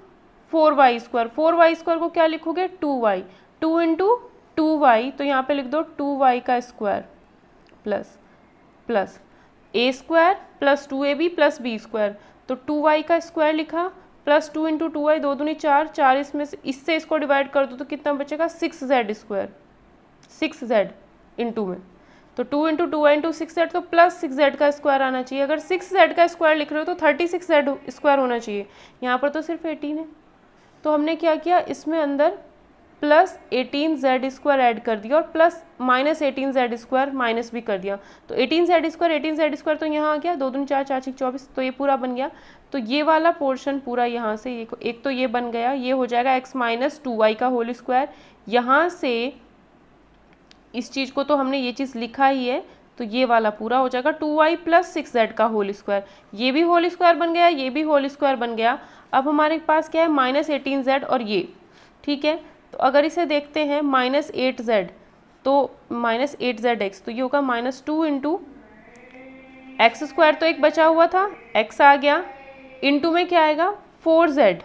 4y², 4y² को क्या लिखोगे, 2y, 2 इंटू 2y, तो यहाँ पे लिख दो 2y का square plus plus a² plus 2ab plus b², तो 2y का स्क्वायर लिखा प्लस 2 इंटू 2y, 2 दूनी 4, 4 इसमें से इससे इसको डिवाइड कर दो तो कितना बचेगा, 6z², 6z इंटू में, तो 2 इंटू 2y इंटू 6z, तो प्लस 6z का स्क्वायर आना चाहिए। अगर 6z का स्क्वायर लिख रहे हो तो 36z² होना चाहिए, यहाँ पर तो सिर्फ 18 है, तो हमने क्या किया, इसमें अंदर प्लस 18z² ऐड कर दिया और प्लस -18z² माइनस भी कर दिया, तो 18z² तो यहाँ आ गया, 2 दूनी 4, 4 6 24, तो ये पूरा बन गया। तो ये वाला पोर्शन पूरा यहाँ से एक तो ये बन गया, ये हो जाएगा x - 2y का होल स्क्वायर, यहाँ से इस चीज़ को तो हमने ये चीज़ लिखा ही है, तो ये वाला पूरा हो जाएगा 2y + 6z का होल स्क्वायर। ये भी होल स्क्वायर बन गया, ये भी होल स्क्वायर बन गया। अब हमारे पास क्या है -18z और ये, ठीक है। तो अगर इसे देखते हैं -8z तो -8zx, तो ये होगा -2 × x² तो एक बचा हुआ था, x आ गया, इंटू में क्या आएगा 4z,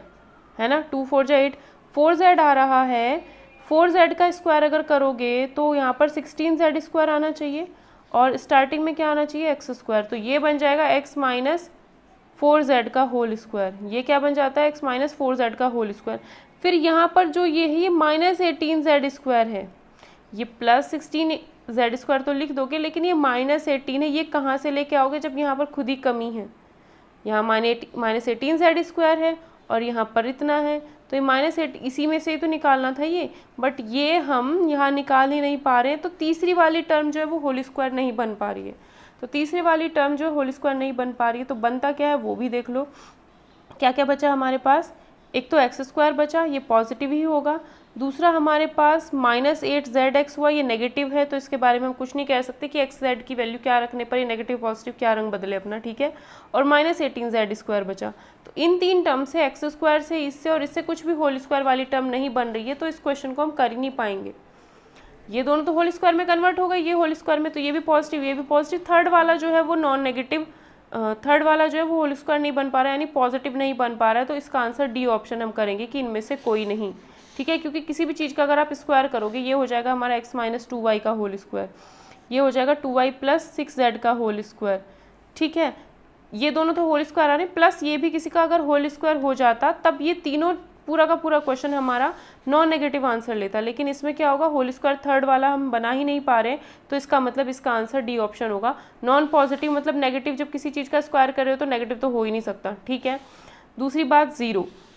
है ना, 2 4 8, 4z आ रहा है। 4z का स्क्वायर अगर करोगे तो यहाँ पर 16z² आना चाहिए और स्टार्टिंग में क्या आना चाहिए x², तो ये बन जाएगा x - 4z का होल स्क्वायर। ये क्या बन जाता है x - 4z का होल स्क्वायर। फिर यहाँ पर जो ये है ये -18z² है, ये +16z² तो लिख दोगे, लेकिन ये -18 है, ये कहाँ से लेके आओगे जब यहाँ पर खुद ही कमी है। यहाँ -18z² है और यहाँ पर इतना है, तो ये -8 इसी में से ही तो निकालना था ये, बट ये हम यहाँ निकाल ही नहीं पा रहे हैं। तो तीसरी वाली टर्म जो है वो होल स्क्वायर नहीं बन पा रही है। तो तीसरी वाली टर्म जो है होल स्क्वायर नहीं बन पा रही है, तो बनता क्या है वो भी देख लो। क्या क्या बचा हमारे पास, एक तो x² बचा, ये पॉजिटिव ही होगा। दूसरा हमारे पास -8zx हुआ, ये नेगेटिव है, तो इसके बारे में हम कुछ नहीं कह सकते कि xz की वैल्यू क्या रखने पर ये नेगेटिव पॉजिटिव क्या रंग बदले अपना, ठीक है। और -18z² बचा। तो इन तीन टर्म से x² से, इससे और इससे कुछ भी होल स्क्वायर वाली टर्म नहीं बन रही है, तो इस क्वेश्चन को हम कर ही नहीं पाएंगे। ये दोनों तो होल स्क्वायर में कन्वर्ट हो गए, ये होल स्क्वायर में, तो ये भी पॉजिटिव ये भी पॉजिटिव। थर्ड वाला जो है वो नॉन नेगेटिव, थर्ड वाला जो है वो होल स्क्वायर नहीं बन पा रहा है, यानी पॉजिटिव नहीं बन पा रहा है। तो इसका आंसर डी ऑप्शन हम करेंगे कि इनमें से कोई नहीं, ठीक है। क्योंकि किसी भी चीज़ का अगर आप स्क्वायर करोगे, ये हो जाएगा हमारा x - 2y का होल स्क्वायर, ये हो जाएगा 2y + 6z का होल स्क्वायर, ठीक है। ये दोनों तो होल स्क्वायर आ रहे हैं, प्लस ये भी किसी का अगर होल स्क्वायर हो जाता तब ये तीनों पूरा का पूरा क्वेश्चन हमारा नॉन नेगेटिव आंसर लेता। लेकिन इसमें क्या होगा, होल स्क्वायर थर्ड वाला हम बना ही नहीं पा रहे, तो इसका मतलब इसका आंसर डी ऑप्शन होगा। नॉन पॉजिटिव मतलब नेगेटिव, जब किसी चीज़ का स्क्वायर कर रहे हो तो नेगेटिव तो हो ही नहीं सकता, ठीक है। दूसरी बात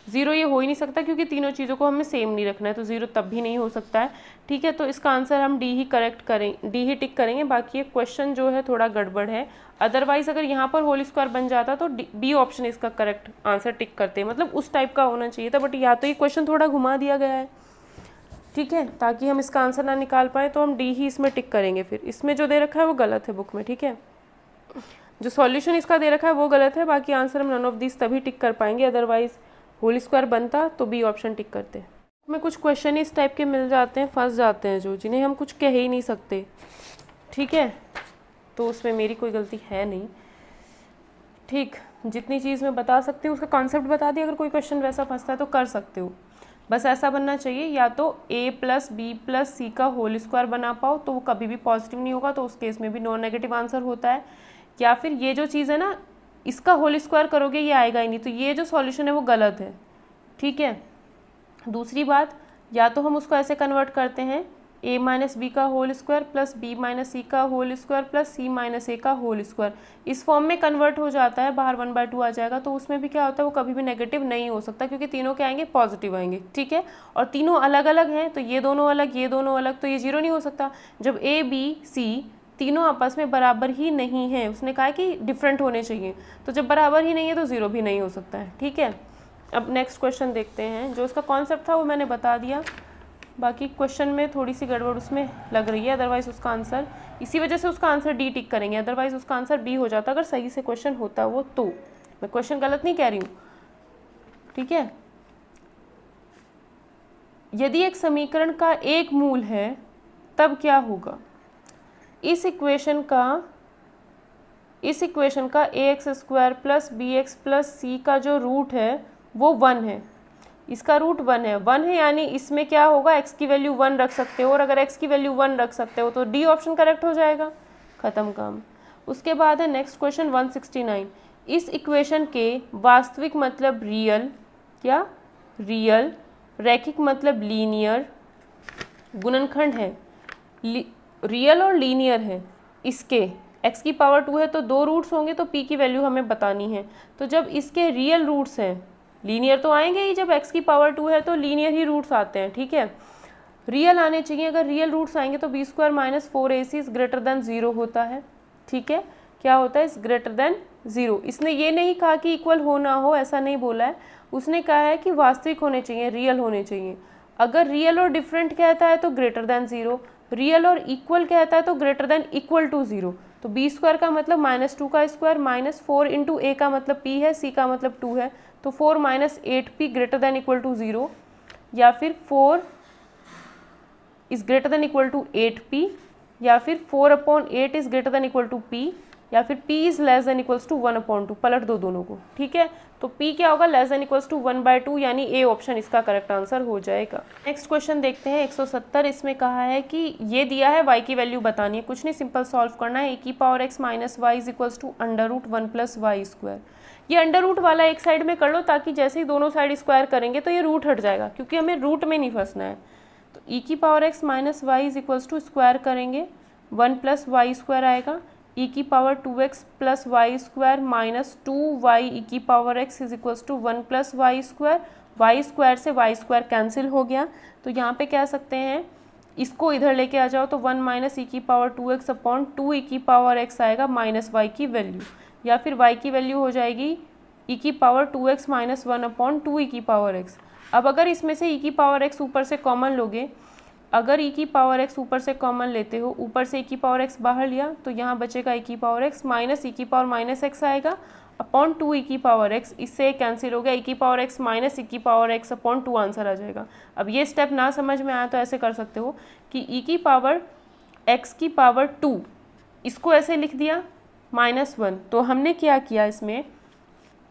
ज़ीरो ये हो ही नहीं सकता, क्योंकि तीनों चीज़ों को हमें सेम नहीं रखना है, तो ज़ीरो तब भी नहीं हो सकता है, ठीक है। तो इसका आंसर हम डी ही टिक करेंगे। बाकी ये क्वेश्चन जो है थोड़ा गड़बड़ है, अदरवाइज अगर यहाँ पर होल स्क्वायर बन जाता तो बी ऑप्शन इसका करेक्ट आंसर टिक करते हैं, मतलब उस टाइप का होना चाहिए था। बट या तो ये क्वेश्चन थोड़ा घुमा दिया गया है, ठीक है, ताकि हम इसका आंसर ना निकाल पाए, तो हम डी ही इसमें टिक करेंगे। फिर इसमें जो दे रखा है वो गलत है बुक में, ठीक है। जो सॉल्यूशन इसका दे रखा है वो गलत है, बाकी आंसर हम नन ऑफ दिस तभी टिक कर पाएंगे, अदरवाइज होल स्क्वायर बनता तो बी ऑप्शन टिक करते। में कुछ क्वेश्चन इस टाइप के मिल जाते हैं, फंस जाते हैं जो, जिन्हें हम कुछ कह ही नहीं सकते, ठीक है। तो उसमें मेरी कोई गलती है नहीं, ठीक। जितनी चीज़ मैं बता सकती हूँ उसका कॉन्सेप्ट बता दिया। अगर कोई क्वेश्चन वैसा फंसता है तो कर सकते हो, बस ऐसा बनना चाहिए या तो a + b + c का होल स्क्वायर बना पाओ, तो वो कभी भी पॉजिटिव नहीं होगा, तो उस केस में भी नॉन नेगेटिव आंसर होता है। या फिर ये जो चीज़ है ना, इसका होल स्क्वायर करोगे ये आएगा ही नहीं, तो ये जो सॉल्यूशन है वो गलत है, ठीक है। दूसरी बात, या तो हम उसको ऐसे कन्वर्ट करते हैं a - b का होल स्क्वायर + b - c का होल स्क्वायर + c - a का होल स्क्वायर, इस फॉर्म में कन्वर्ट हो जाता है, बाहर 1/2 आ जाएगा। तो उसमें भी क्या होता है, वो कभी भी नेगेटिव नहीं हो सकता, क्योंकि तीनों क्या आएंगे, पॉजिटिव आएंगे, ठीक है। और तीनों अलग अलग हैं, तो ये दोनों अलग ये दोनों अलग, तो ये जीरो नहीं हो सकता। जब a b c तीनों आपस में बराबर ही नहीं है, उसने कहा कि डिफरेंट होने चाहिए, तो जब बराबर ही नहीं है तो ज़ीरो भी नहीं हो सकता है, ठीक है। अब नेक्स्ट क्वेश्चन देखते हैं। जो इसका कॉन्सेप्ट था वो मैंने बता दिया, बाकी क्वेश्चन में थोड़ी सी गड़बड़ उसमें लग रही है, अदरवाइज़ उसका आंसर, इसी वजह से उसका आंसर डी टिक करेंगे, अदरवाइज़ उसका आंसर बी हो जाता अगर सही से क्वेश्चन होता वो। तो मैं क्वेश्चन गलत नहीं कह रही हूँ, ठीक है। यदि एक समीकरण का एक मूल है तब क्या होगा। इस इक्वेशन का ax² + bx + c का जो रूट है वो 1 है, इसका रूट 1 है, यानी इसमें क्या होगा, x की वैल्यू 1 रख सकते हो, और अगर x की वैल्यू 1 रख सकते हो तो डी ऑप्शन करेक्ट हो जाएगा, ख़त्म काम। उसके बाद है नेक्स्ट क्वेश्चन 169। इस इक्वेशन के वास्तविक मतलब रियल, क्या रियल, रैखिक मतलब लीनियर, गुणनखंड है, रियल और लीनियर है, इसके x की पावर 2 है तो 2 रूट्स होंगे, तो p की वैल्यू हमें बतानी है। तो जब इसके रियल रूट्स हैं, लीनियर तो आएंगे ही, जब x की पावर 2 है तो लीनियर ही रूट्स आते हैं, ठीक है। रियल आने चाहिए, अगर रियल रूट्स आएंगे तो b² - 4ac is greater then 0 होता है, ठीक है। क्या होता है, इज ग्रेटर देन 0। इसने ये नहीं कहा कि इक्वल हो ना हो, ऐसा नहीं बोला है, उसने कहा है कि वास्तविक होने चाहिए, रियल होने चाहिए। अगर रियल और डिफरेंट कहता है तो ग्रेटर देन 0, रियल और इक्वल कहता है तो ग्रेटर देन इक्वल टू 0, तो बी स्क्वायर का मतलब -2 का स्क्वायर माइनस 4 इंटू ए का मतलब p है, c का मतलब 2 है, तो 4 minus 8p greater than equal to 0, या फिर 4 is greater than equal to 8p, या फिर 4/8 is greater than equal to p, या फिर p is less than equals to 1/2, पलट दो दोनों को, ठीक है। तो p क्या होगा, लेस देन इक्वल्स टू 1/2, यानी ए ऑप्शन इसका करेक्ट आंसर हो जाएगा। नेक्स्ट क्वेश्चन देखते हैं 170। इसमें कहा है कि ये दिया है y की वैल्यू बतानी है, कुछ नहीं सिंपल सॉल्व करना है। e⁻x minus y is equals to √1 + y²। ये अंडर रूट वाला एक साइड में कर लो, ताकि जैसे ही दोनों साइड स्क्वायर करेंगे तो ये रूट हट जाएगा, क्योंकि हमें रूट में नहीं फंसना है। तो e⁻x minus y is equals to square करेंगे 1 + y² आएगा, e⁻2x + y² minus 2y e⁻x is equals to 1 + y²। y² से y² कैंसिल हो गया, तो यहाँ पे कह सकते हैं इसको इधर लेके आ जाओ तो 1 माइनस e⁻2x अपॉन 2 e⁻x आएगा माइनस y की वैल्यू, या फिर y की वैल्यू हो जाएगी e⁻2x माइनस 1 अपॉन 2 e⁻x। अब अगर इसमें से e⁻x ऊपर से कॉमन लोगे, अगर e⁻x ऊपर से कॉमन लेते हो, ऊपर से e⁻x बाहर लिया तो यहाँ बचेगा e⁻x माइनस e⁻−x आएगा अपॉन 2 e⁻x, इससे कैंसिल हो गया, e⁻x minus e⁻x upon 2 answer आ जाएगा। अब ये स्टेप ना समझ में आया तो ऐसे कर सकते हो कि e⁻x⁻2 इसको ऐसे लिख दिया -1, तो हमने क्या किया, इसमें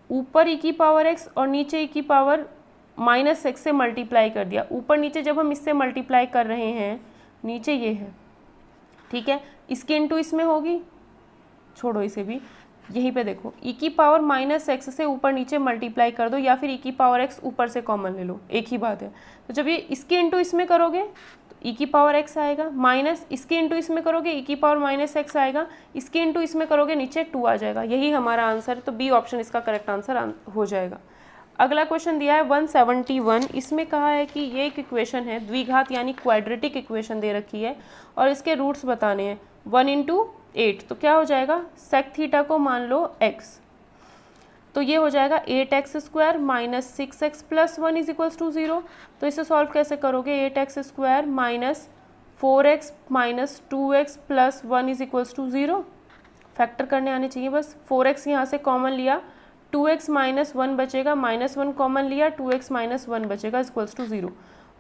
ऊपर e⁻x और नीचे e⁻−x से मल्टीप्लाई कर दिया। ऊपर नीचे जब हम इससे मल्टीप्लाई कर रहे हैं, नीचे ये है, ठीक है, इसकी इंटू इसमें होगी, छोड़ो इसे भी, यहीं पे देखो e⁻−x से ऊपर नीचे मल्टीप्लाई कर दो, या फिर e⁻x ऊपर से कॉमन ले लो, एक ही बात है। तो जब ये इसकी इंटू इसमें करोगे तो e⁻x आएगा, माइनस इसकी इंटू इसमें करोगे e⁻−x आएगा, इसकी इंटू इसमें करोगे नीचे 2 आ जाएगा। यही हमारा आंसर है, तो बी ऑप्शन इसका करेक्ट आंसर हो जाएगा। अगला क्वेश्चन दिया है 171। इसमें कहा है कि ये एक इक्वेशन है, द्विघात यानी क्वाड्रेटिक इक्वेशन दे रखी है, और इसके रूट्स बताने हैं 1 × 8, तो क्या हो जाएगा, सेक थीटा को मान लो x, तो ये हो जाएगा 8x² minus 6x + 1 is equals to 0। तो इसे सॉल्व कैसे करोगे, 8x² minus 4x minus 2x + 1 is equals to 0, factor करने आने चाहिए बस। 4x यहाँ से कॉमन लिया, 2x माइनस 1 बचेगा, -1 कॉमन लिया, 2x माइनस 1 बचेगा इक्वल्स टू 0।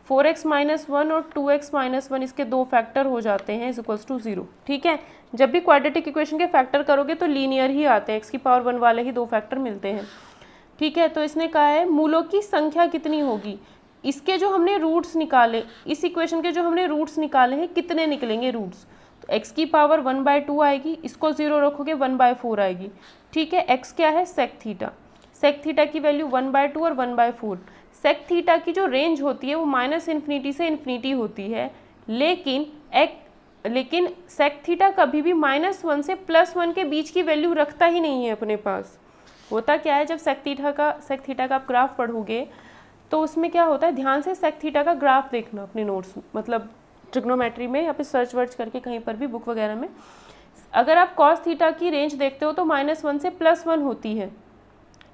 4x माइनस 1 और 2x माइनस 1 इसके दो फैक्टर हो जाते हैं इक्वल्स टू 0, ठीक है। जब भी क्वाड्रेटिक इक्वेशन के फैक्टर करोगे तो लीनियर ही आते हैं, x⁻1 वाले ही दो फैक्टर मिलते हैं, ठीक है। तो इसने कहा है मूलों की संख्या कितनी होगी, इसके जो हमने रूट्स निकाले, इस इक्वेशन के जो हमने रूट्स निकाले हैं, कितने निकलेंगे रूट्स, तो x⁻1 बाई 2 आएगी, इसको 0 रखोगे 1/4 आएगी, ठीक है। x क्या है, सेक थीटा, सेक थीटा की वैल्यू 1/2 और 1/4। सेक थीटा की जो रेंज होती है वो -∞ से ∞ होती है, लेकिन सेक थीटा कभी भी -1 से +1 के बीच की वैल्यू रखता ही नहीं है अपने पास। होता क्या है, जब सेक थीटा का आप ग्राफ पढ़ोगे तो उसमें क्या होता है, ध्यान से सेक थीटा का ग्राफ देखना अपने नोट्स, मतलब ट्रिग्नोमेट्री में या फिर सर्च वर्च करके कहीं पर भी बुक वगैरह में। अगर आप कॉस थीटा की रेंज देखते हो तो -1 से +1 होती है,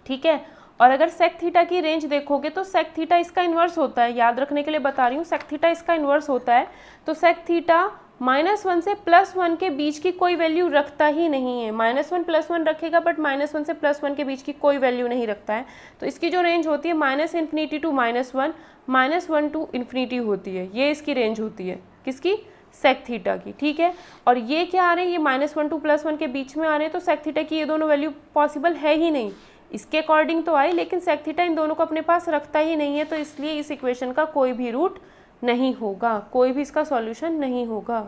ठीक है। और अगर सेक थीटा की रेंज देखोगे तो सेक थीटा इसका इन्वर्स होता है, याद रखने के लिए बता रही हूँ, सेक थीटा इसका इन्वर्स होता है। तो सेक थीटा -1 से +1 के बीच की कोई वैल्यू रखता ही नहीं है, -1 +1 रखेगा बट -1 से +1 के बीच की कोई वैल्यू नहीं रखता है। तो इसकी जो रेंज होती है -∞ to -1, -1 to ∞ होती है, ये इसकी रेंज होती है, किसकी, सेक थीटा की, ठीक है। और ये क्या आ रहे हैं, ये -1 to +1 के बीच में आ रहे हैं, तो सेक थीटा की ये दोनों वैल्यू पॉसिबल है ही नहीं, इसके अकॉर्डिंग तो आई, लेकिन सेक थीटा इन दोनों को अपने पास रखता ही नहीं है, तो इसलिए इस इक्वेशन का कोई भी रूट नहीं होगा, कोई भी इसका सॉल्यूशन नहीं होगा।